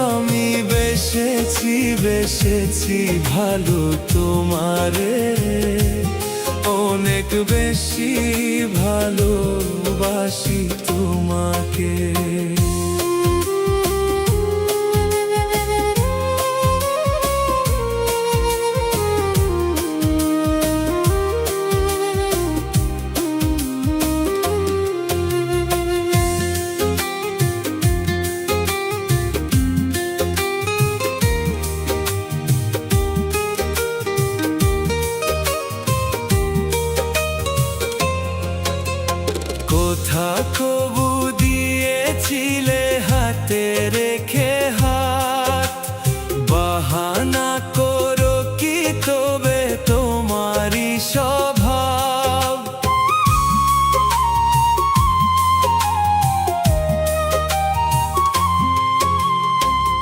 আমি বেসেছি ভালো তোমারে, অনেক বেশি ভালোবাসি তোমাকে। কথা কবু দিয়েছিলে হাতে রেখে হাত, বাহানা করো কি তবে তোমারই স্বভাব।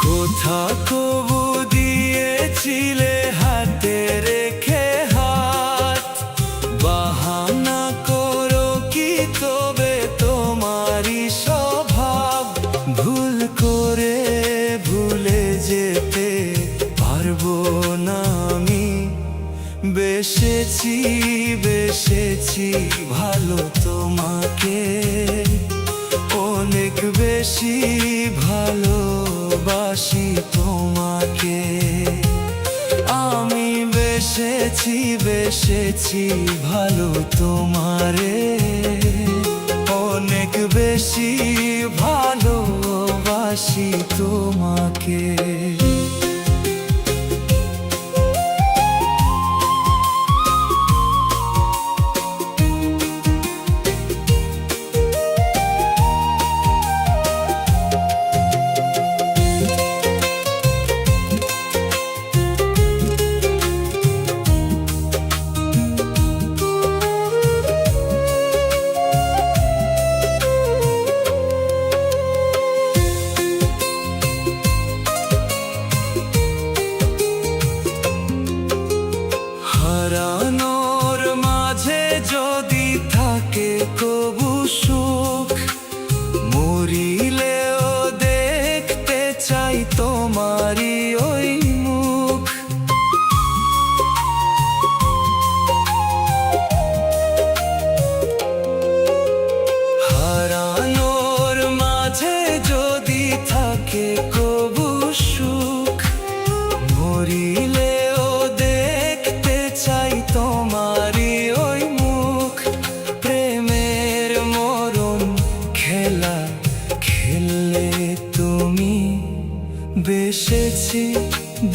কথা কবু দিয়েছিলে হাতে রেখে হাত, বাহানা বেসেছি বেসেছি ভালো তোমাকে, অনেক বেশি ভালোবাসি তোমাকে। আমি বেসেছি বেসেছি ভালো তোমারে, অনেক বেশি ভালোবাসি তোমাকে। হারানোর মাঝে যদি থাকে কবু সুখ, মরিলেও দেখতে চাই তোমারই ওই মুখ। হারানোর মাঝে যদি থাকে কবু সুখ, মরিলেও দেখতে চাই তোমারই ওই মুখ। প্রেমের মরণ খেলা খেললে তুমি, বেসেছি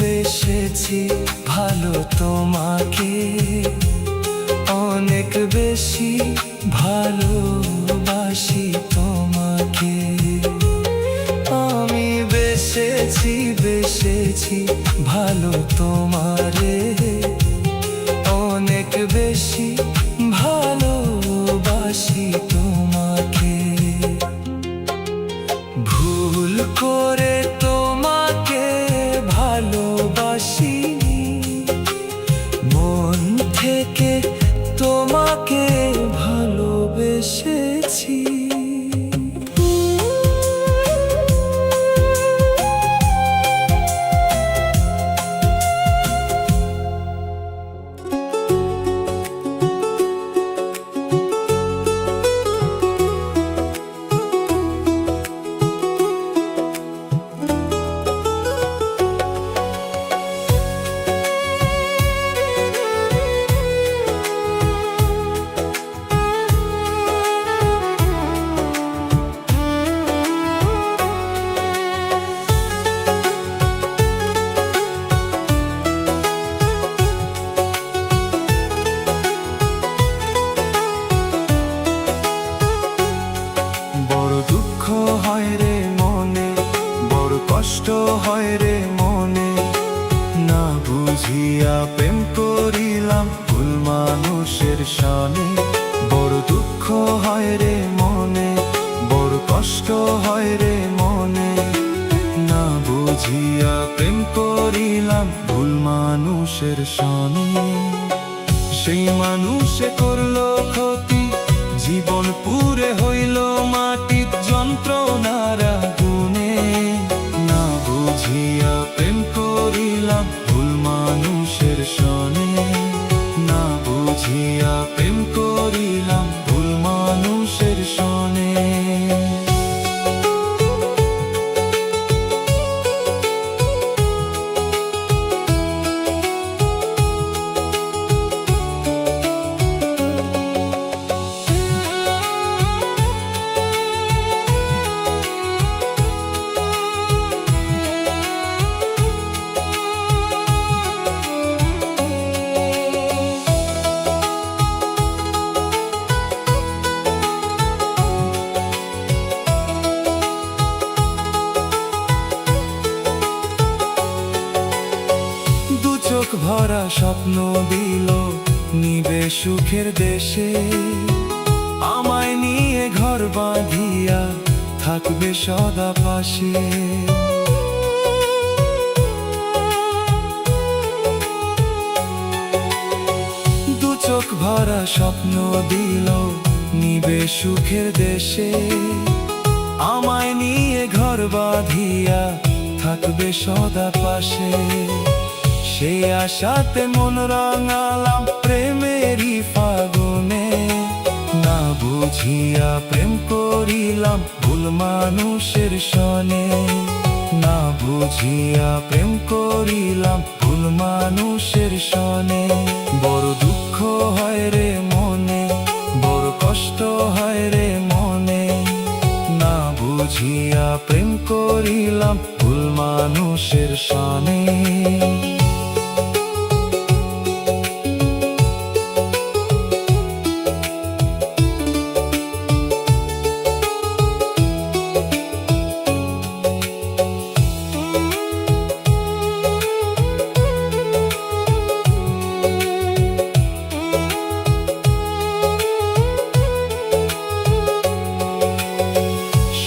বেসেছি ভালো তোমাকে, অনেক বেশি ভালোবাসি তোমাকে। আমি বেসেছি বেসেছি ভালো তোমারে, অনেক বেশি ভালোবাসি তোমাকে। ভুল করে তোমাকে ভালোবাসিনি, মন থেকে তোমাকে ভালোবেসেছি। বড় দুঃখ হয় রে মনে, বড় কষ্ট হয় রে মনে, না বুঝিয়া প্রেম করিলাম ভুল মানুষের সনে। বড় দুঃখ হয় রে মনে, বড় কষ্ট হয় রে মনে, না বুঝিয়া প্রেম করিলাম ভুল মানুষের সনে। সেই মানুষে করলো ক্ষতি, জীবন পুরে হইল মাটির যন্ত্রণার আগুনে। না বুঝিয়া প্রেম করিলাম ভুল মানুষের সনে, না বুঝিয়া প্রেম করিলাম ভুল মানুষের সনে। চোখ ভরা স্বপ্ন দিল নিবে সুখের দেশে, আমায় নিয়ে ঘর বাঁধিয়া থাকবে সদা পাশে। দু চোখ ভরা স্বপ্ন দিল নিবে সুখের দেশে, আমায় নিয়ে ঘর বাঁধিয়া থাকবে সদা পাশে। সেই আশাতে মন রাঙালাম প্রেমেরই ফাগুনে, না বুঝিয়া প্রেম করিলাম ভুল মানুষের সনে, না বুঝিয়া প্রেম করিলাম ভুল মানুষের সনে। বড় দুঃখ হয় রে মনে, বড় কষ্ট হয় রে মনে, না বুঝিয়া প্রেম করিলাম ভুল মানুষের সনে।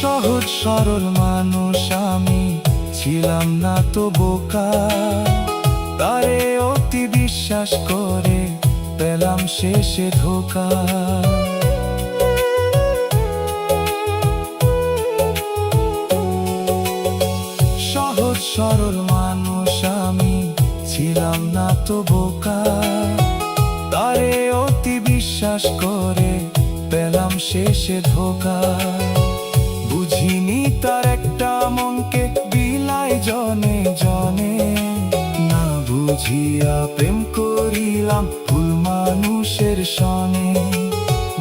সহজ সরল মানুষ আমি ছিলাম না তো বোকা, তারে অতি বিশ্বাস করে পেলাম শেষে ধোঁকা। সহজ সরল মানুষ আমি ছিলাম না তো বোকা, তারে অতি বিশ্বাস করে পেলাম শেষে ধোঁকা। বুঝিনি তার একটা মনকে বিলাই জনে জনে, না বুঝিয়া প্রেম করিলাম ভুল মানুষের সনে,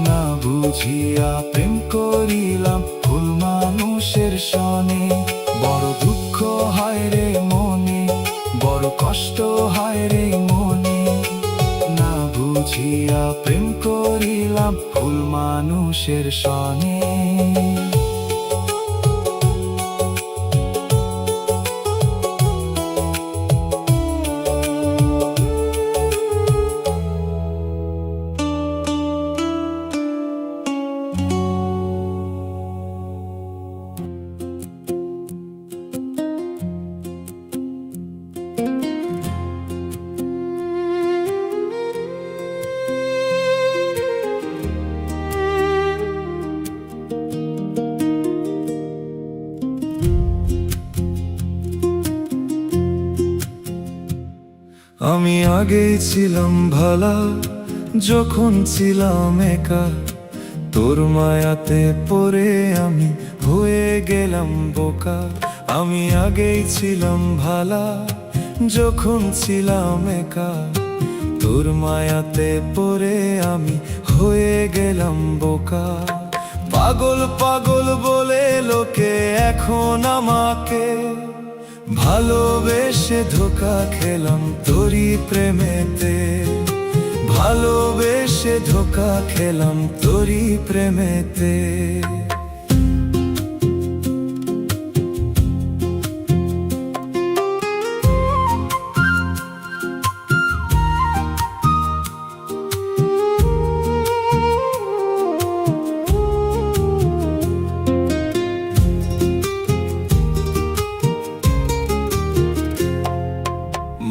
না বুঝিয়া প্রেম করিলাম ভুল মানুষের সনে। বড় দুঃখ হয় রে মনে, বড় কষ্ট হয় রে মনে, না বুঝিয়া প্রেম করিলাম ভুল মানুষের সনে। আমি আগেই ছিলাম ভালা যখন ছিলাম একা, তোর মায়াতে পড়ে আমি হয়ে গেলাম বোকা। আমি আগেই ছিলাম ভালা যখন ছিলাম একা, তোর মায়াতে পড়ে আমি হয়ে গেলাম বোকা। পাগল পাগল বলে লোকে এখন আমাকে, ভালোবেসে ধোঁকা খেলাম তোরই প্রেমেতে, ভালোবেসে ধোঁকা খেলাম তোরই প্রেমেতে।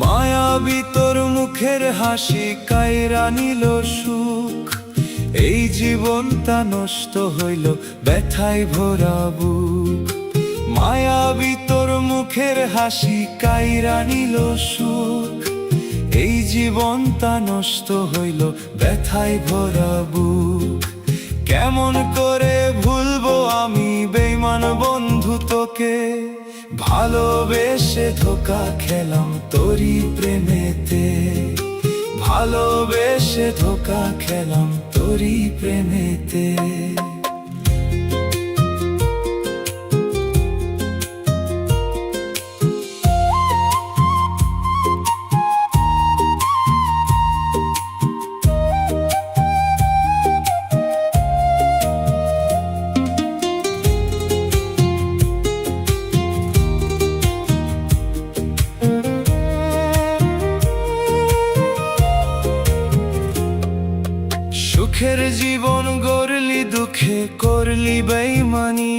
মায়াবী তোর মুখের হাসি কাইরা নিল সুখ, এই জীবনটা নষ্ট হইল ব্যথায় ভরা বুক। মায়াবী তোর মুখের হাসি কাইরা নিল সুখ, এই জীবনটা নষ্ট হইল ব্যথায় ভরা বুক। কেমন করে ভুলবো আমি বেঈমান বন্ধু তোকে, ভালোবেসে ধোঁকা খেলাম তোরই প্রেমেতে, ভালোবেসে ধোঁকা খেলাম তোরই প্রেমেতে। সুখের জীবন গড়লি দুঃখে করলি বেঈমানি,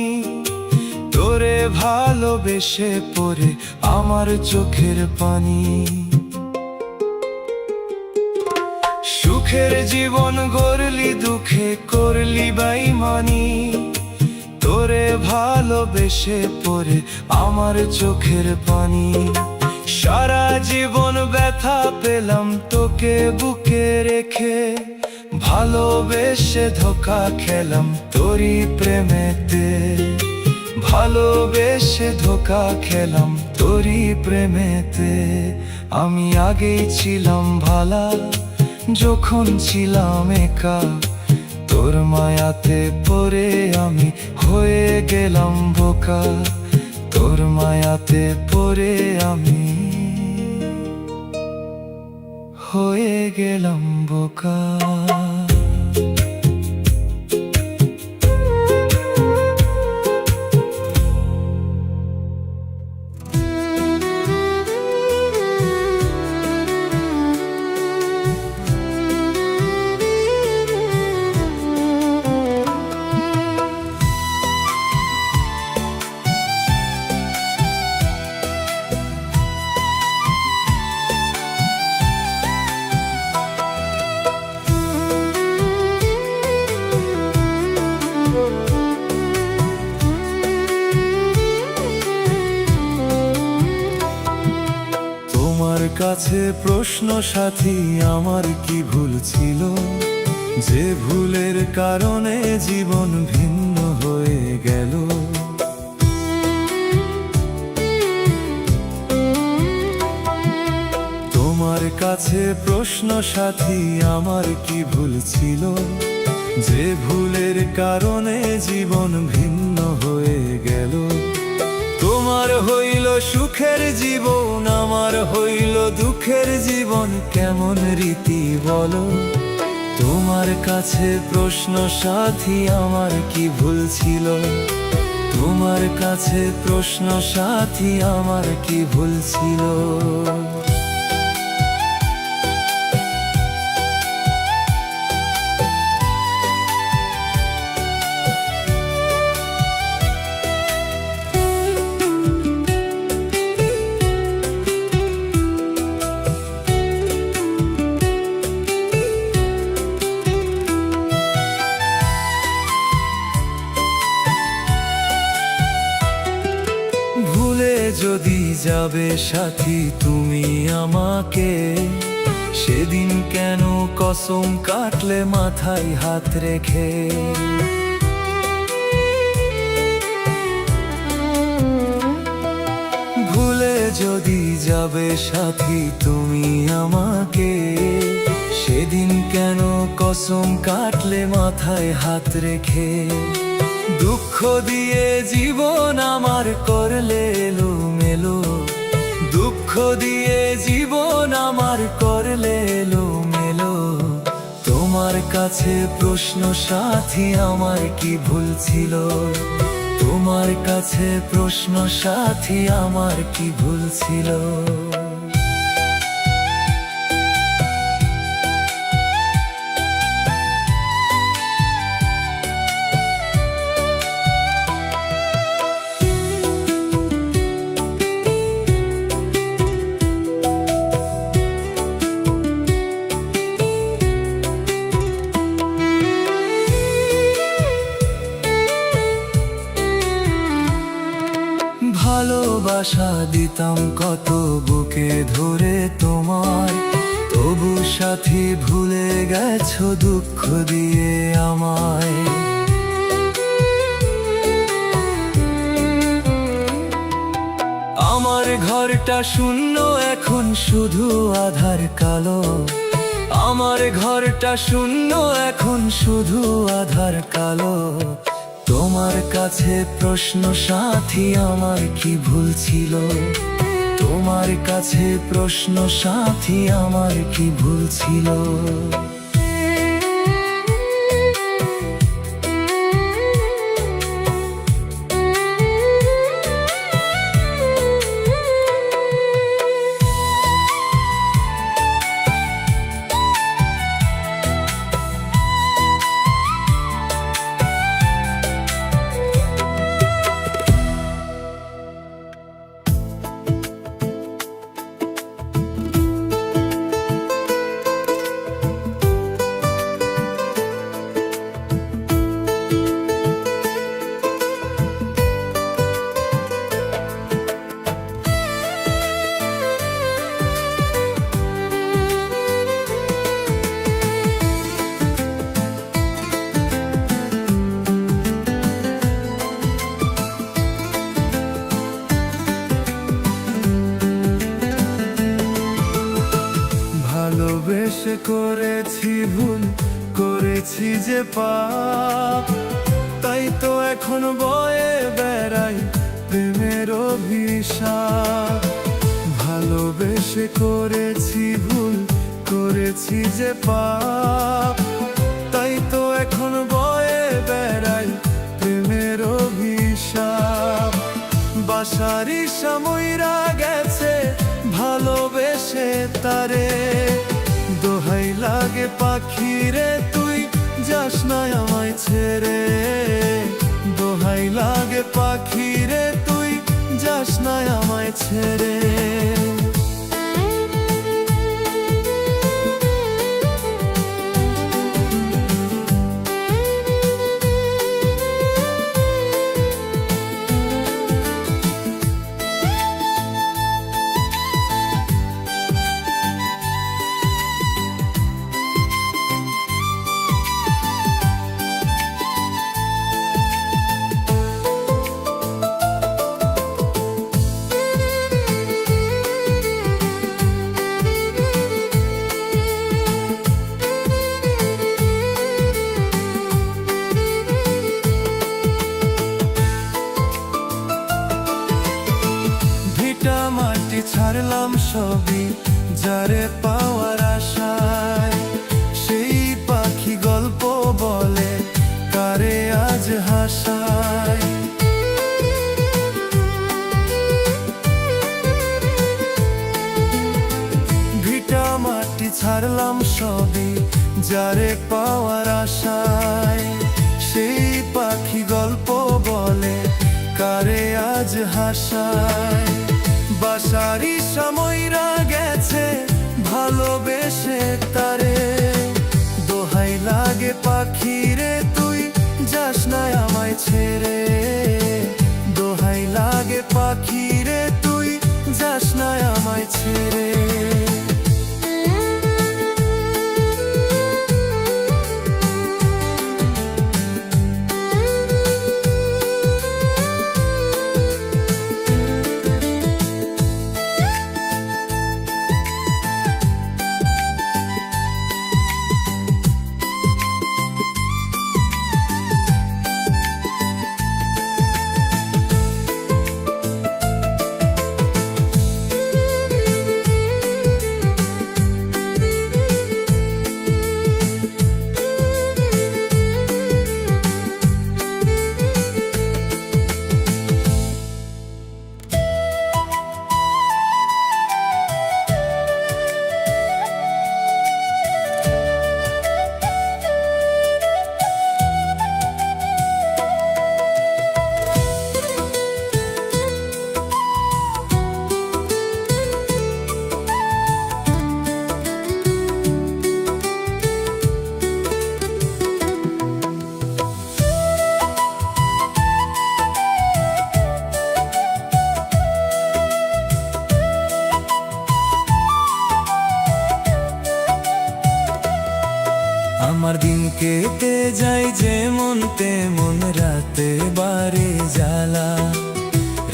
তোরে ভালোবেসে পড়ে আমার চোখের পানি। সুখের জীবন গড়লি দুঃখে করলি বেঈমানি, তোরে ভালোবেসে পড়ে আমার চোখের পানি। সারা জীবন ব্যথা পেলাম তোকে বুকে রেখে, ভালোবেসে ধোকা খেলাম তোরই প্রেমেতে, ভালোবেসে ধোকা খেলাম তোরই প্রেমেতে। আমি আগেই ছিলাম ভালা যখন ছিলাম একা, তোর মায়াতে পড়ে আমি হয়ে গেলাম বোকা, তোর মায়াতে পড়ে আমি হয়ে গেলাম বোকা। তোমার কাছে প্রশ্ন সাথী, আমার কি ভুল ছিল যে ভুলের কারণে জীবন ভিন্ন হয়ে গেল? তোমার কাছে প্রশ্ন সাথী, আমার কি ভুল ছিল যে ভুলের কারণে জীবন ভিন্ন হয়ে গেল? তোমার হইল সুখের জীবন, আমার হইল দুঃখের জীবন, কেমন রীতি বলো? তোমার কাছে প্রশ্ন সাথী, আমার কি ভুল ছিল? তোমার কাছে প্রশ্ন সাথী, আমার কি ভুল ছিল? ভুলে যদি যাবে সাথী তুমি আমাকে, সেদিন কেন কসম কাটলে মাথায় হাত রেখে? ভুলে যদি যাবে সাথী তুমি আমাকে, সেদিন কেন কসম কাটলে মাথায় হাত রেখে? দুঃখ দিয়ে জীবন আমার করলে এলোমেলো, দুঃখ দিয়ে জীবন আমার করলে এলোমেলো। তোমার কাছে প্রশ্ন সাথী, আমার কি ভুল ছিল? তোমার কাছে প্রশ্ন সাথী, আমার কি ভুল ছিল? ভালোবাসা দিতাম কত বুকে ধরে তোমার, তবু সাথী ভুলে গেছো দুঃখ দিয়ে আমায়। আমার ঘরটা শূন্য এখন শুধু আধার কালো, আমার ঘরটা শূন্য এখন শুধু আধার কালো। তোমার কাছে প্রশ্ন সাথী, আমার কি ভুল ছিল? তোমার কাছে প্রশ্ন সাথী, আমার কি ভুল ছিল? করেছি ভুল, করেছি যে পাপ, তাই তো এখন বয়ে বেড়াই প্রেমের অভিশাপ। ভালোবেসে করেছি ভুল, করেছি যে পাপ, তাই তো এখন বয়ে বেড়াই প্রেমের অভিশাপ। বাসারি সময়রা গেছে ভালোবেসে তারে, দোহাই লাগে পাখিরে তুই যাস না আমায় ছেড়ে। দোহাই লাগে পাখিরে তুই যাস না আমায় ছেড়ে। মাটি ছাড়লাম সবই যারে পাওয়ার আশায়, সেই পাখি গল্প বলে কারে আজ হাসায়। ভিটা মাটি ছাড়লাম সবই যারে পাওয়ার আশায়, সেই পাখি গল্প বলে কারে আজ হাসায়। বাসারি সময়রা গেছে ভালোবেসে তারে, দোহাই লাগে পাখিরে তুই যাস না আমায় ছেড়ে। দোহাই লাগে পাখিরে তুই যাস না আমায় ছেড়ে। আমার দিন কেটে যায় যেমন তেমন, রাতে বারে জ্বালা।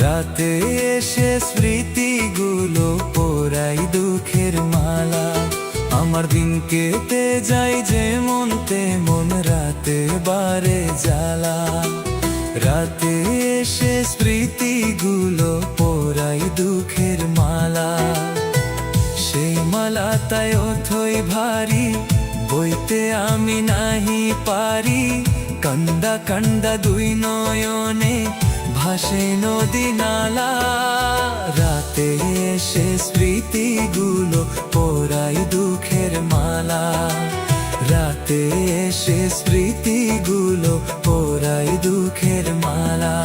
রাতে এসে স্মৃতিগুলো পোড়াই দুঃখের মালা। আমার দিন কেটে যায় যেমন তেমন, রাতে বারে জ্বালা। রাতে এসে স্মৃতিগুলো পোড়াই দুঃখের মালা। সেই মালা তাই অথই ভারী, বইতে আমি নাহি পারি। কান্দা কান্দা দুই নয়নে ভাসে নদী নালা। রাতে এসে স্মৃতিগুলো পোড়াই দুঃখের মালা। রাতে এসে স্মৃতিগুলো পোড়াই দুঃখের মালা।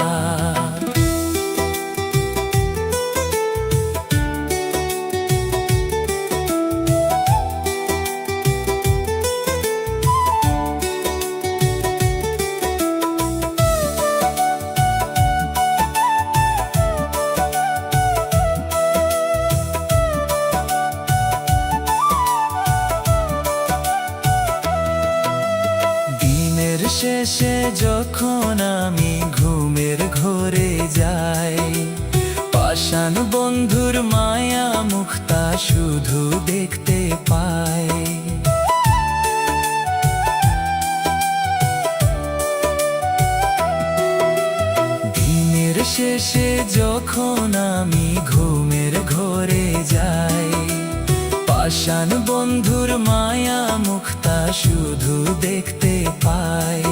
শেষে যখন আমি ঘুমের ঘরে যাই, পাষাণ বন্ধুর মায়া মুখটা শুধু দেখতে পাই। শেষে যখন আমি ঘুমের ঘরে যাই, পাষাণ বন্ধুর মায়া মুখটা শুধু দেখতে পাই।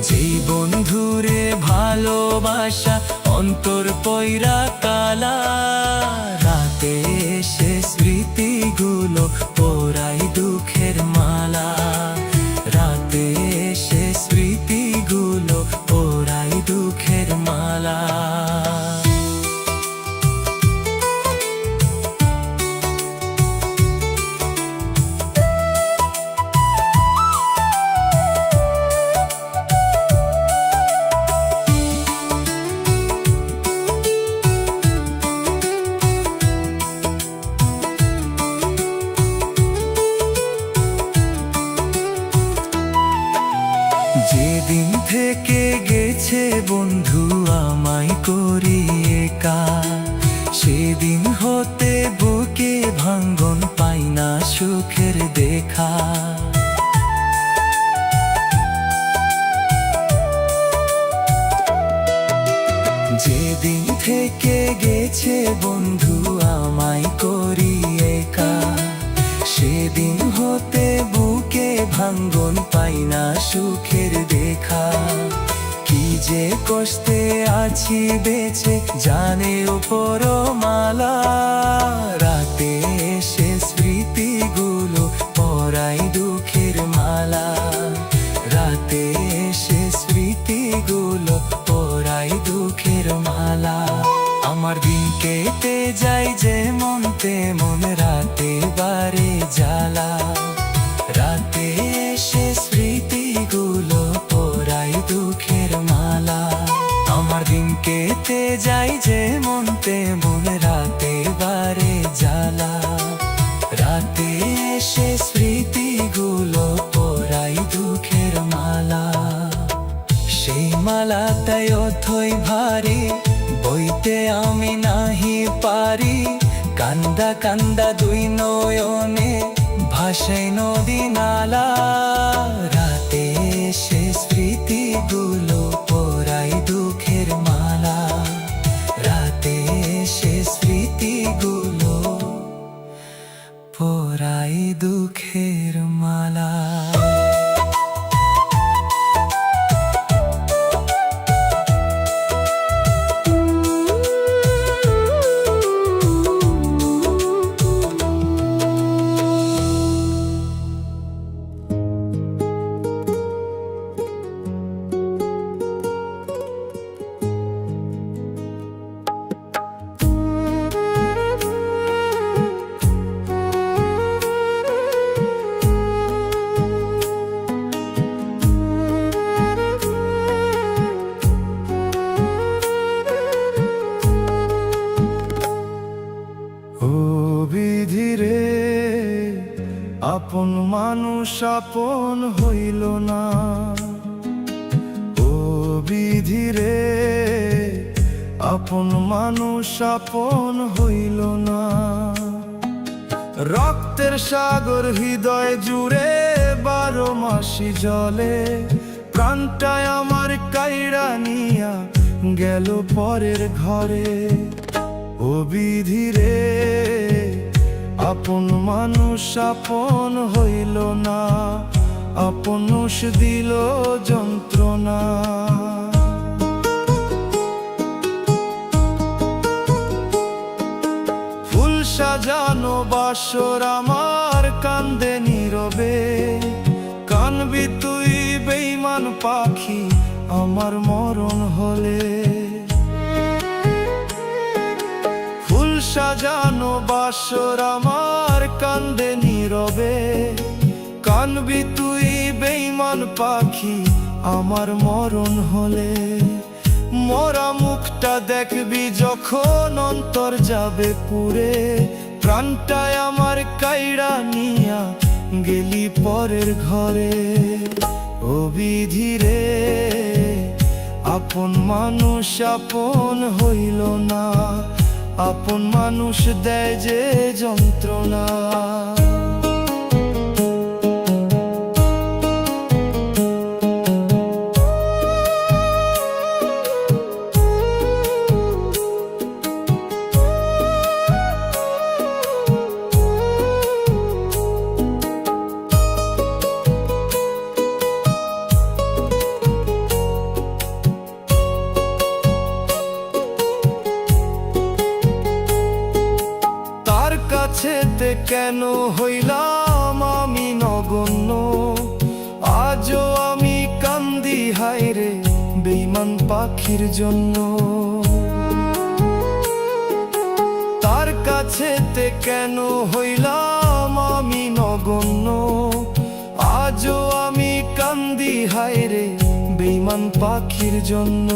যেই বন্ধুরে ভালোবাসা অন্তর পয়রা কালা, রাতে এসে স্মৃতিগুলো পরাই দুঃখের মালা। রাতে এসে স্মৃতিগুলো পরাই দুঃখের মালা। যেদিন থেকে গেছে বন্ধু আমায় করি একা, সেদিন হতে বুকে ভাঙ্গন পাই না সুখের দেখা। যেদিন থেকে গেছে বন্ধু আমায় করি একা, সেদিন হতে বুকে ভাঙ্গন পাই না সুখের দেখা। কি যে কষ্টে আছি বেঁচে জানে উপর মালা, রাতে এসে স্মৃতিগুলো পরাই দুঃখের মালা। রাতে এসে স্মৃতিগুলো পরাই দুঃখের মালা। আমার দিন কেটে যায় যেমন তেমন রাতে বারে জ্বালা। রাতে এসে স্মৃতিগুলো পরাই দুঃখের মালা। আমার দিন কেটে যায় যেমন তেমন রাতে বারে জ্বালা। রাতে এসে স্মৃতিগুলো পরাই দুঃখের মালা। সেই মালাটাই অথই ভারী, বইতে আমি নাহি পারি। কান্দা কান্দা দুই নয়নে ভাসে নদী নালা। রাতে এসে স্মৃতিগুলো পরাই দুঃখের মালা। রাতে এসে স্মৃতিগুলো পরাই দুঃখের মালা। আপন মানুষ আপন হইল না, ও বিধি রে। আপন মানুষ আপন হইল না। রক্তের সাগর হৃদয় জুড়ে 12 মাসি জলে। প্রাণটায় আমার কাইড়া নিয়া গেল পরের ঘরে। ও বিধি রে, আপন মানুষ আপন হইল না। আপনুষ দিল যন্ত্রণা। ফুল সাজানো বাসর আমার কান্দে নীরবে। কানবি তুই বেঈমান পাখি আমার মরণ হলে। ফুল সাজানো বাসর আমার কান্দে নীরবে। কানবি তুই বেঈমান পাখি আমার মরণ হলে। মরা মুখটা দেখবি যখন অন্তর যাবে পুরে। প্রাণটায় আমার কাইড়া নিয়া গেলি পরের ঘরে। ও বিধি রে, আপন মানুষ আপন হইল না। আপন মানুষ দেয় যে যন্ত্রণা। কেন হইলাম আমি নগণ্য, আজও আমি কান্দি হায়রে বেঈমান পাখির জন্য। তার কাছেতে কেন হইলাম আমি নগণ্য, আজও আমি কান্দি হায়রে বেঈমান পাখির জন্য।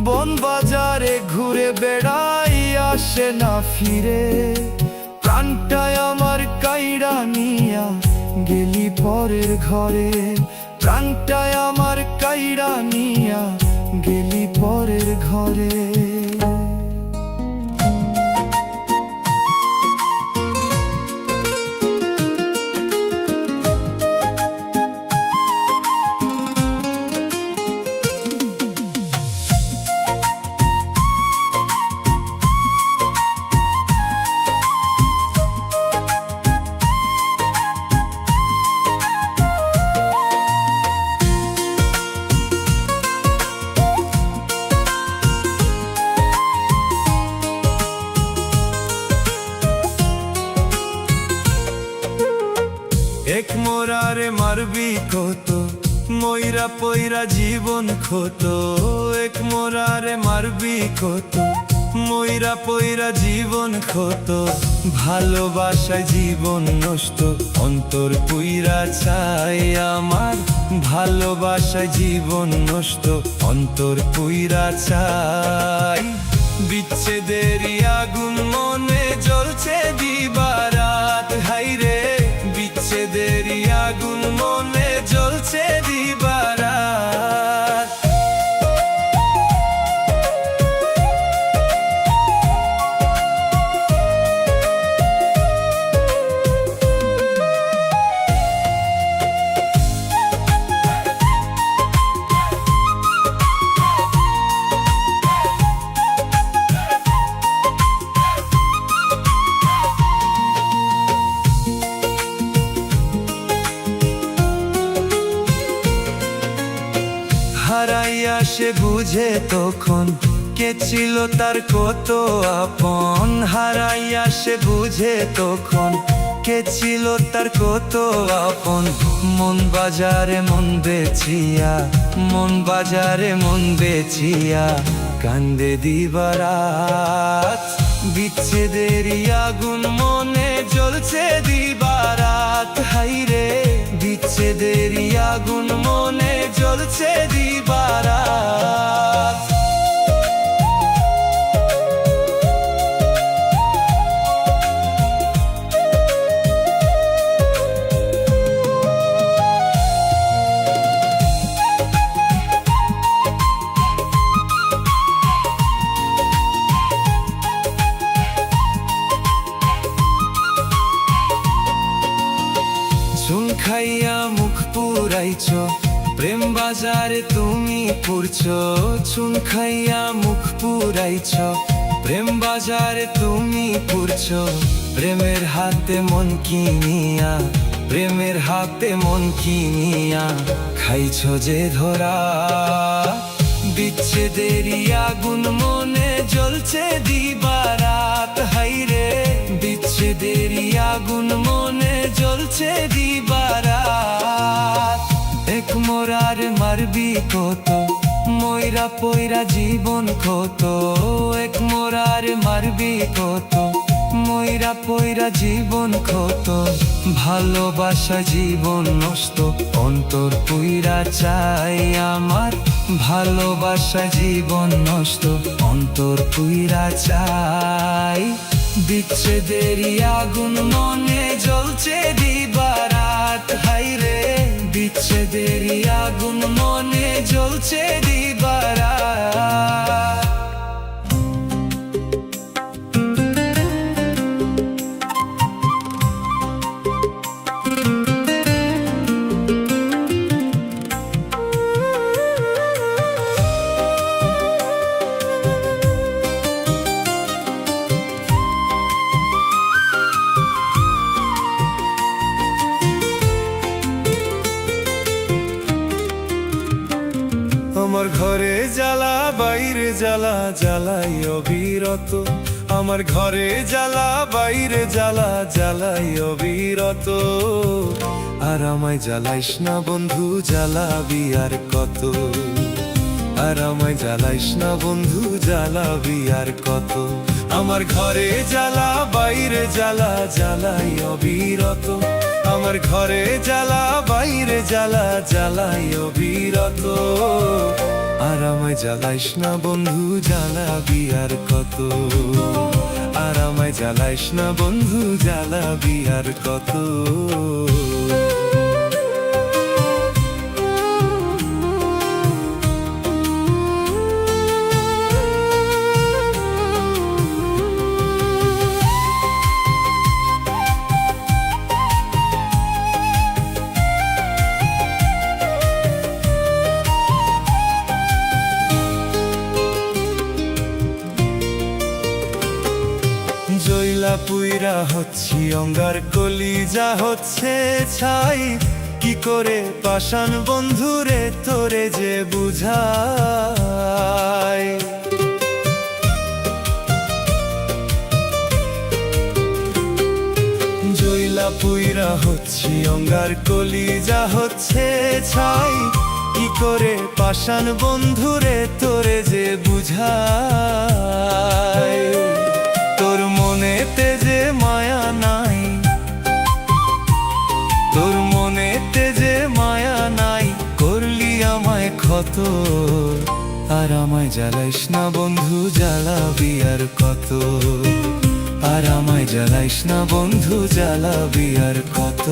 বন বাজারে ঘুরে বেড়াই আসে না ফিরে, প্রাণটায় আমার কাইড়া নিয়া গেলি পরের ঘরে, প্রাণটায় আমার কাইড়া নিয়া গেলি পরের ঘরে। এক মোরারে মারবি কত, ময়রা পয়রা জীবন ক্ষত। এক মোরারে মারবি কত, ময়রা পয়রা জীবন ক্ষত। ভালোবাসায় জীবন নষ্ট, অন্তর পুইরা চাই আমার। ভালোবাসায় জীবন নষ্ট, অন্তর পুইরা চাই। বিচ্ছেদেরই আগুন মনে জ্বলছে দিবারাত, হাইরে বিচ্ছেদেরই আগুন মনে জ্বলছে দিবারাত। হারাইয়া সে বুঝে তখন কে ছিল তার কত আপন। হারাইয়া সে বুঝে তখন কে ছিল তার কত আপন। মন বাজারে মন বেচিয়া, মন বাজারে মন বেচিয়া কান্দে দিবারাত। বিচ্ছেদেরই আগুন মনে জ্বলছে দিবারাত, হাইরে বিচ্ছেদেরই আগুন মনে জ্বলছে দিবারাত। চুন খাইয়া মুখ পুরাইছ, প্রেম বাজারে তুমি পুরছ। চুন খাইয়া মুখ পুরাইছ, প্রেম বাজারে তুমি পুরছ। প্রেমের হাতে মন কিনিয়া, প্রেমের হাতে মন কিনিয়া খাইছ যে ধরা। বিচ্ছেদেরই আগুন মনে জ্বলছে দিবারাত, হাইরে বিচ্ছেদেরই আগুন মনে জ্বলছে দিবারাত। এক মোরার মারবি কত, ময়রা পয়রা জীবন ক্ষত। এক মোরার মারবি কত, ময়রা পয়রা জীবন ক্ষত। ভালোবাসা জীবন নষ্ট, অন্তর পুইরা চাই আমার। ভালোবাসা জীবন নষ্ট, অন্তর পুইরা চাই। বিচ্ছেদেরই আগুন মনে জ্বলছে দিবারাত, হাইরে বিচ্ছেদেরই আগুন মনে জ্বলছে দিবারাত। আমার ঘরে জ্বালা, বাইরে জ্বালা, জ্বালাই অবিরত। আমার ঘরে জ্বালা বাইরে জ্বালা জ্বালাই অবিরত, আর আমায় জ্বালাইস না বন্ধু জ্বালাবি আর কত, আর আমায় জ্বালাইস না বন্ধু জ্বালাবি আর কত। আমার ঘরে জ্বালা বাইরে জ্বালা জ্বালাই অবিরত, আমার ঘরে জ্বালা বাইরে জ্বালা জ্বালাই অবিরত, আর আমায় জ্বালাইস না বন্ধু জ্বালাবি আর কত, আর আমায় জ্বালাইস না বন্ধু জ্বালাবি আর কত। জইলা পুইরা হচ্ছি অঙ্গার কলিজা হচ্ছে ছাই, কি করে পাষাণ বন্ধুরে তোরে যে বুঝাই। জইলা পুইরা হচ্ছি অঙ্গার কলিজা হচ্ছে ছাই, কি করে পাষাণ বন্ধুরে তোরে যে বুঝাই। তোর মনেতে যে মায়া নাই, তোর মনেতে যে মায়া নাই, করলি আমায় ক্ষত, আর আমায় জ্বালাইস না বন্ধু জ্বালাবি আর কত, আর আমায় জ্বালাইস না বন্ধু জ্বালাবি আর কত।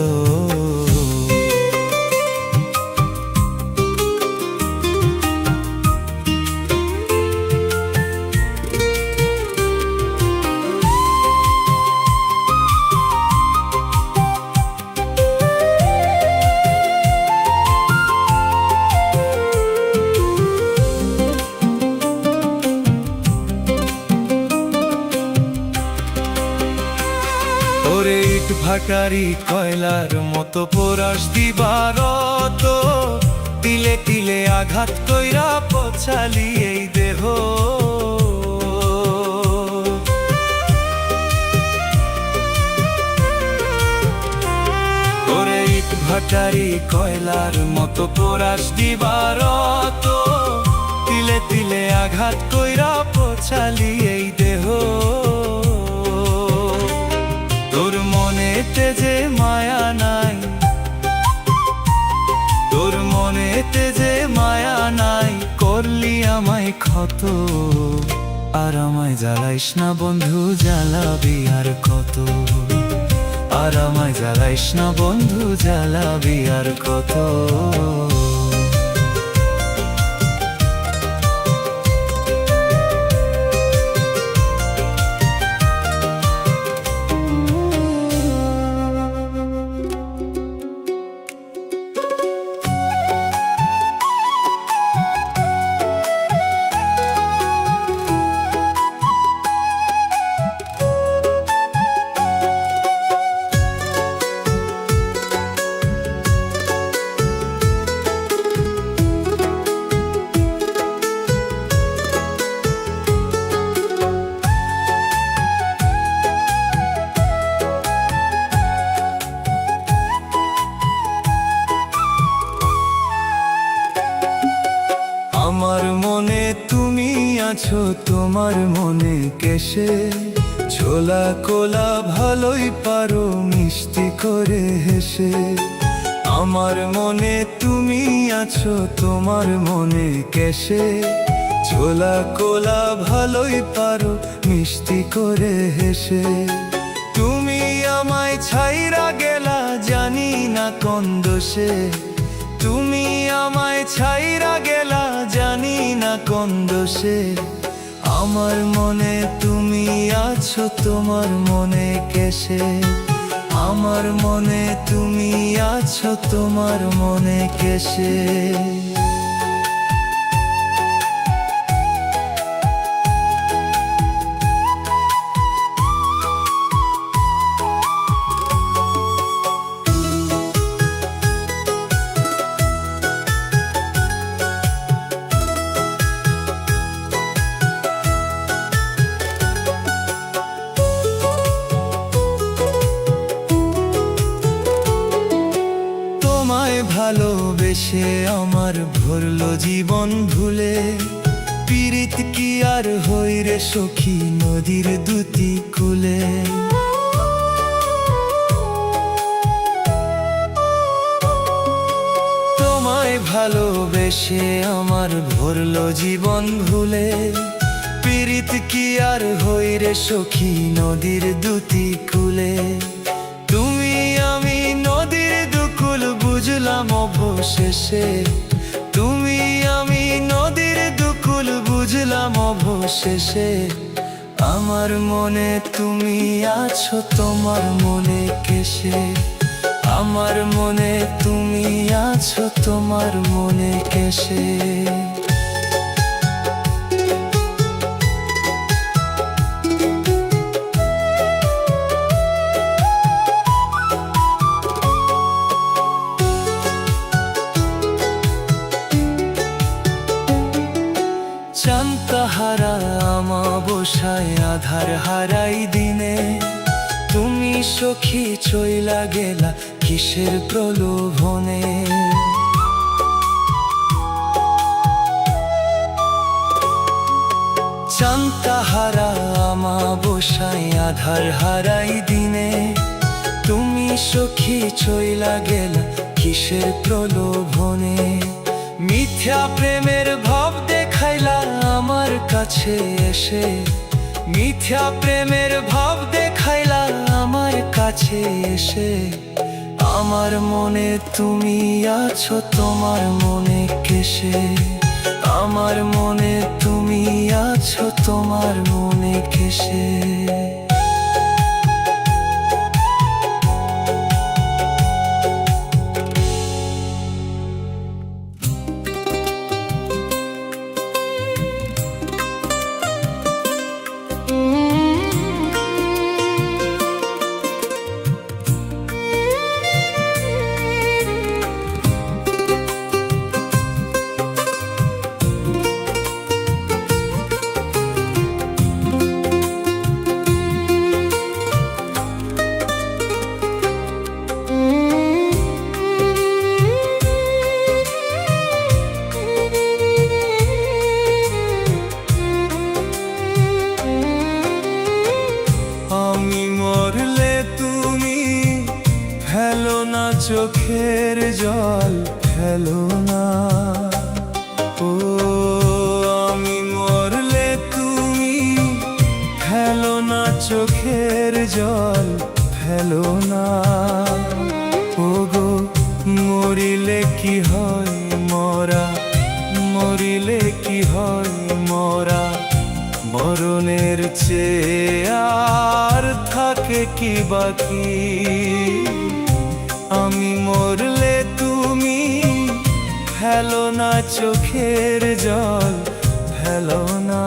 ওরে ইট ভাটারি কয়লার মতো পোড়াস দিবারত, তিলে তিলে আঘাত কইরা পছালি এই দেহ। ওরে ইট ভাটারি কয়লার মতো পোড়াস দিবারত, তিলে তিলে আঘাত কইরা পছালি এই দেহ। তোর মনেতে যে মায়া নাই, তোর মনেতে যে মায়া নাই, করলি আমায় ক্ষত, আর আমায় জ্বালাইস না বন্ধু জ্বালাবি আর কত, আর আমায় জ্বালাইস না বন্ধু জ্বালাবি আর কত। আমার মনে তুমি আছো, তোমার মনে কেসে, ছোলা কোলা ভালোই পারো মিষ্টি করে হেসে। আমার মনে তুমি আছো, তোমার মনে কেসে, ছোলা কোলা ভালোই পারো মিষ্টি করে হেসে। তুমি আমায় ছাইরা গেলা জানি না কোন দোষে, তুমি আমায় ছাইরা গেলা জানি না কোন দোষে। আমার মনে তুমি আছো, তোমার মনে কেসে, আমার মনে তুমি আছো, তোমার মনে কেসে। বেশে আমার ভরলো জীবন ভুলে পীড়িত কি আর হই রে সখী নদীর দুটি কূলে তোমায় ভালোবেসে আমার ভরলো জীবন ভুলে পীড়িত কি আর হই রে সখী নদীর দুটি কূলে তুমি আমি নদীর দুকুল বুঝলাম অবশেষে তুমি আমি নদীর দুকুল বুঝলাম অবশেষে আমার মনে তুমি আছো তোমার মনে কেসে আমার মনে তুমি আছো তোমার মনে কেসে চাঁদহারা আমাবস্যায় আধার হারাই দিনে তুমি সখী চইলা গেলা কিসের প্রলোভনে চাঁদহারা আমাবস্যায় আধার হারাই দিনে তুমি সখী চইলা গেলা কিসের প্রলোভনে মিথ্যা প্রেমের ভাব দেখাইলা আমার কাছে এসে মিথ্যা প্রেমের ভাব দেখাইলা আমার কাছে এসে আমার মনে তুমি আছো তোমার মনে কেসে আমার মনে তুমি আছো তোমার মনে কেসে চোখের জল ফেলো না ও আমি মরলে তুমি ফেলো না চোখের জল ফেলো না ও গো মরিলে কি হয় মরা মরিলে কি হয় মরা মরণের চেয়ে আর থাকে কি বাকি আমি মরলে তুমি ফেলো না চোখের জল ফেলো না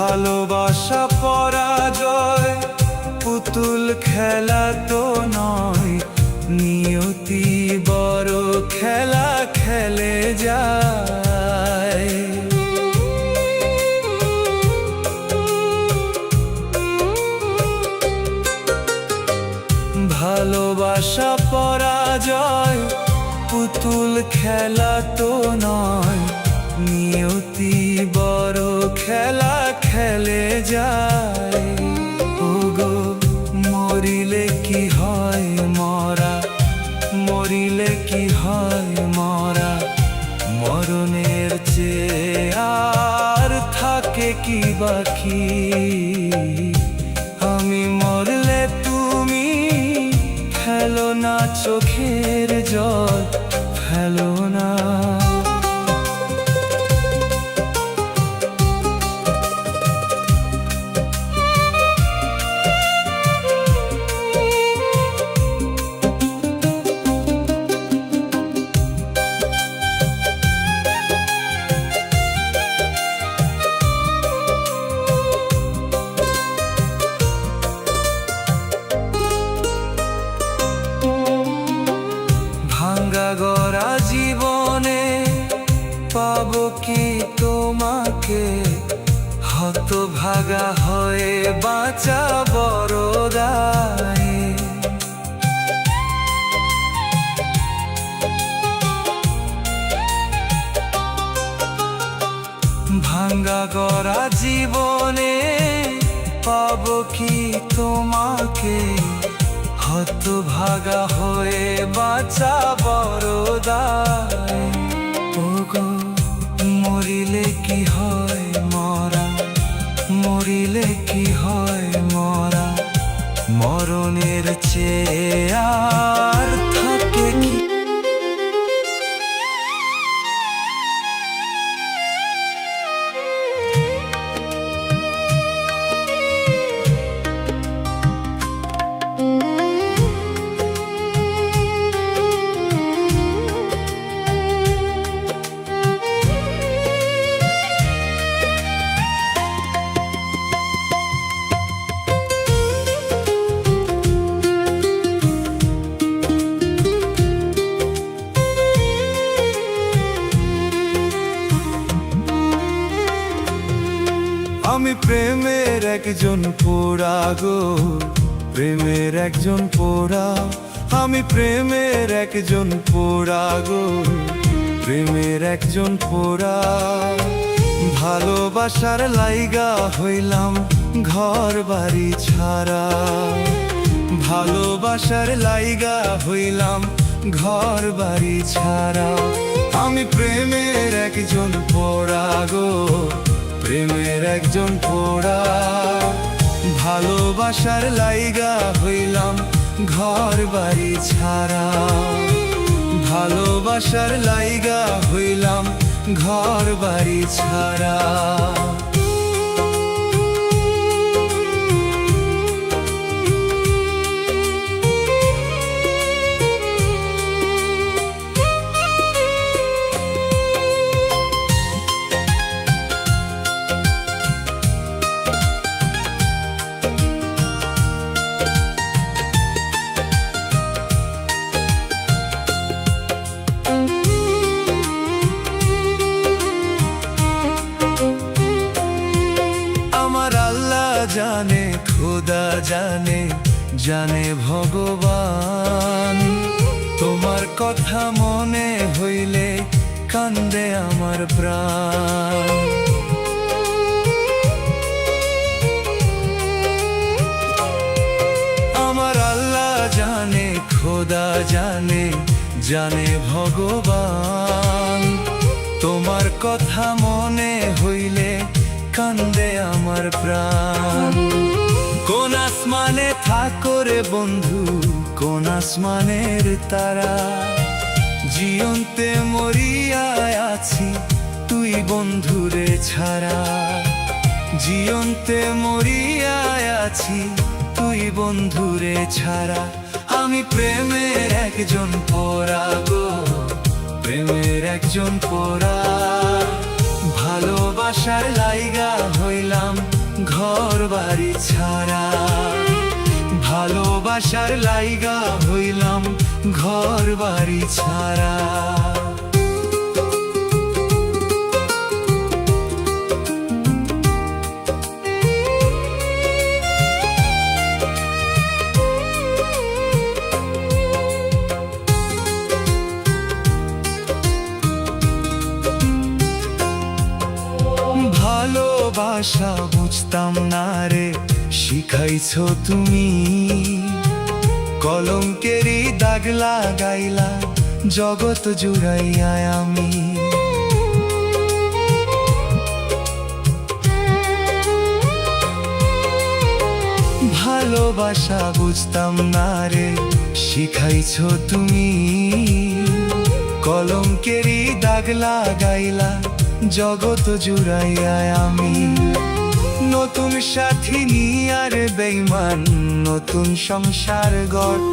ভালোবাসা পরাজয় পুতুল খেলা তো নয় নিয়তি বড় খেলা খেলে যায় ভালোবাসা পরাজয় পুতুল খেলা তো নয় নিয়তি বড় খেলা খেলে যায় ও গো মরিলে কি হয় মরা মরিলে কি হয় মরা মরণের চেয়ে আর থাকে কি বাকি আমি মরলে তুমি ফেলো না চোখের জল ফেলো না জীবনে পাবো কি তোমাকে, হতভাগা হয়ে বাঁচা বড় দায়। ভাঙ্গা গড়া জীবনে পাবো কি তোমাকে, হতভাগা হয়ে বাঁচা বড় দায়। ওগো মরিলে কি হয় মরা, মরিলে কি হয় মরা, মরণের চেয়ে আর থাকে কি। আমি প্রেমের একজন পোড়া গো, প্রেমের একজন পোড়া, আমি প্রেমের একজন পোড়া গো, প্রেমের একজন পোড়া। ভালোবাসার লাইগা হইলাম ঘর বাড়ি ছাড়া, ভালোবাসার লাইগা হইলাম ঘর বাড়ি ছাড়া। আমি প্রেমের একজন পোড়া গো, প্রেমের একজন পোড়া। ভালোবাসার লাইগা হইলাম ঘর বাড়ি ছাড়া, ভালোবাসার লাইগা হইলাম ঘর বাড়ি ছাড়া। জানে খোদা জানে, জানে ভগবান, তোমার কথা মনে হইলে কান্দে আমার প্রাণ। আমার আল্লাহ জানে খোদা জানে, জানে ভগবান, তোমার কথা মনে হইলে কান্দে আমার প্রাণ। কোন আসমানে থাকো রে বন্ধু, কোন আসমানের তারা, জীবন্তে মরিয়া আছি তুই বন্ধুরে ছাড়া, জীবন্তে মরিয়া আছি তুই বন্ধুরে ছাড়া। আমি প্রেমের একজন পোড়া গো, প্রেমের একজন পোড়া। ভালোবাসার লাইগা হইলাম ঘর বাড়ি ছাড়া, ভালোবাসার লাইগা হইলাম ঘর বাড়ি ছাড়া। ভালোবাসা বুঝতাম না রে, শিখাইছো তুমি, কলঙ্কেরই দাগ লাগাইলা জগৎ জুড়াইয়া আমি। ভালোবাসা বুঝতাম না রে, শিখাইছো তুমি, কলঙ্কেরই দাগ লাগাইলা জগৎ জুড়াইয়া আমি। নতুন সাথী নিয়ে আর বেইমান, নতুন সংসার গড়।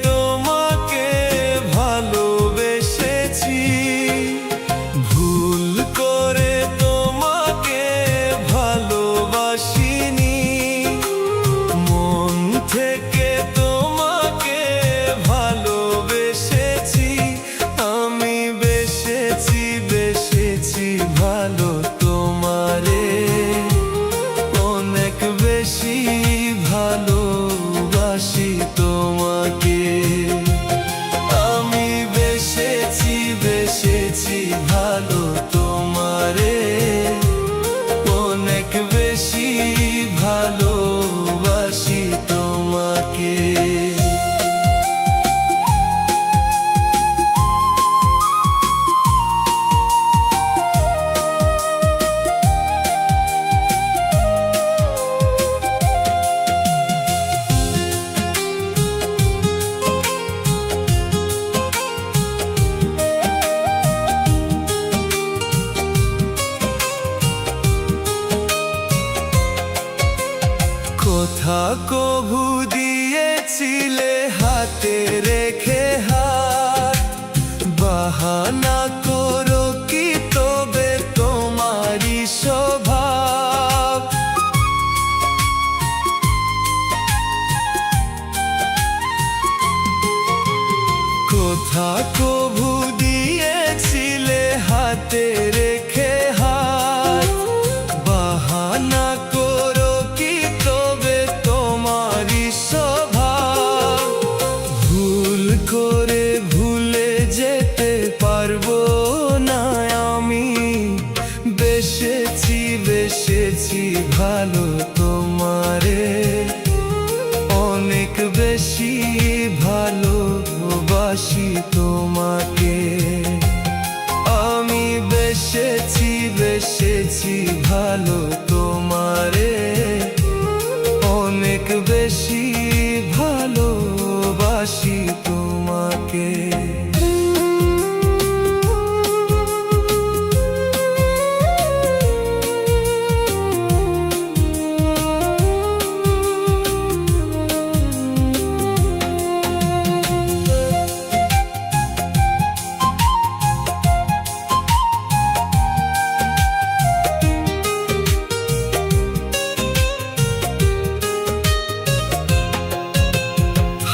তোমাকে ভালোবেসেছি, ভুল করে তোমাকে ভালোবাসিনি, মন থেকে তোমাকে ভালোবেসেছি, আমি বেসেছি বেসেছি ভালো তোমারে, অনেক বেশি ভালোবাসি তোমাকে, আমি বেসেছি বেসেছি ভালো তোমারে, অনেক বেশি ভালোবাসি তোমাকে। কথা কভু দিয়েছিলে হাতে রেখে হাত, বাহানা করো কি তবে তোমারই স্বভাব, কথা কভু দিয়েছিলে হাতে রেখে হাত, বাহানা করো কি তবে তোমারই স্বভাব, ভুল করে ভুলে যেতে পারবো না আমি, বেসেছি বেসেছি ভালো তোমারে, অনেক বেশি ভালোবাসি তোমাকে, আমি বেসেছি বেসেছি ভালো তোমারে, অনেক বেশি ভালোবাসি তোমাকে।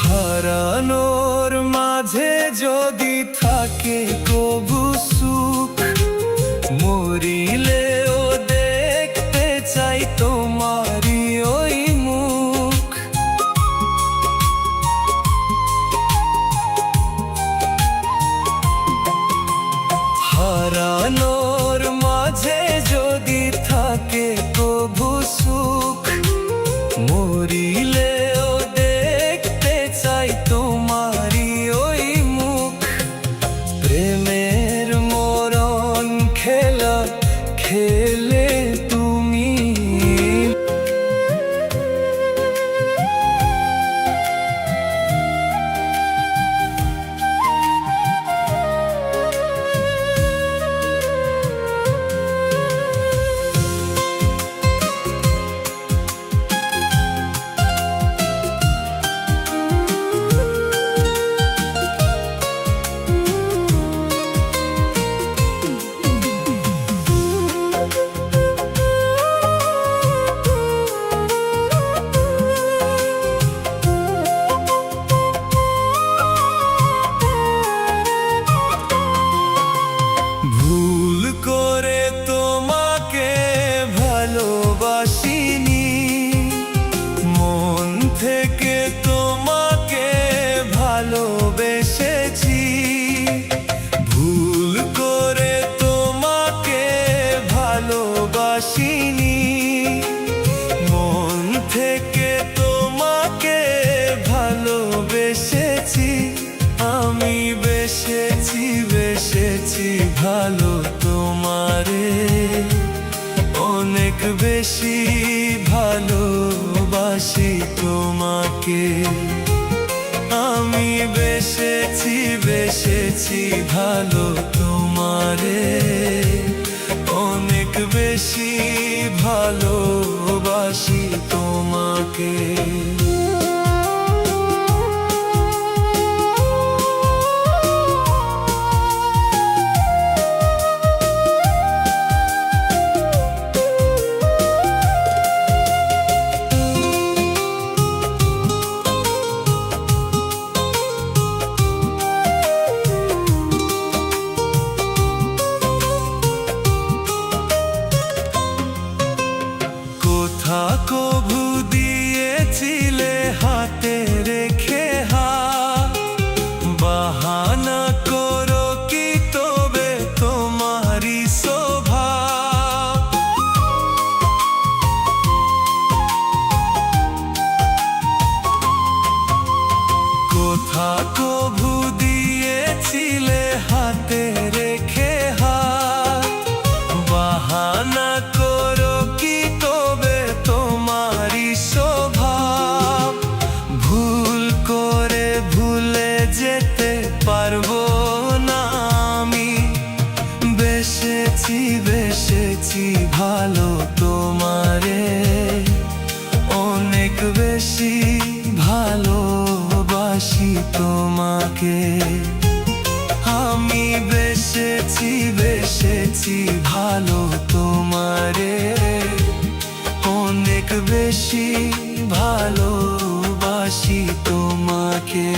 হারানোর মাঝে যদি থাকে কবু সুখ, মরিলেও দেখতে চাই তোমারই ওই মুখ, হারানোর মাঝে যদি থাকে কবু সুখ, মরিলেও দেখতে চাই তোমারই ওই মুখ, প্রেমের মরণ খেলা খেলে তুমি, ভুল করে তোমাকে ভালোবাসিনি, মন থেকে তোমাকে ভালোবেসেছি, ভুল করে তোমাকে ভালোবাসিনি, মন থেকে তোমাকে ভালোবেসেছি, আমি বেসেছি বেসেছি ভালো তোমারে, অনেক বেশি ভালোবাসি তোমাকে, আমি বেসেছি বেসেছি ভালো তোমারে, অনেক বেশি ভালোবাসি তোমাকে। কভু দিয়েছিলে হাতে রেখে হাত, বাহানা করো কি তবে তোমারই স্বভাব। ভুল করে ভুলে যেতে পারবো না আমি, বেসেছি বেসেছি ভালো তোমারে, অনেক বেশি ভালোবাসি তোমাকে। আমি বেসেছি বেসেছি ভালো তোমারে, অনেক বেশি ভালোবাসি তোমাকে।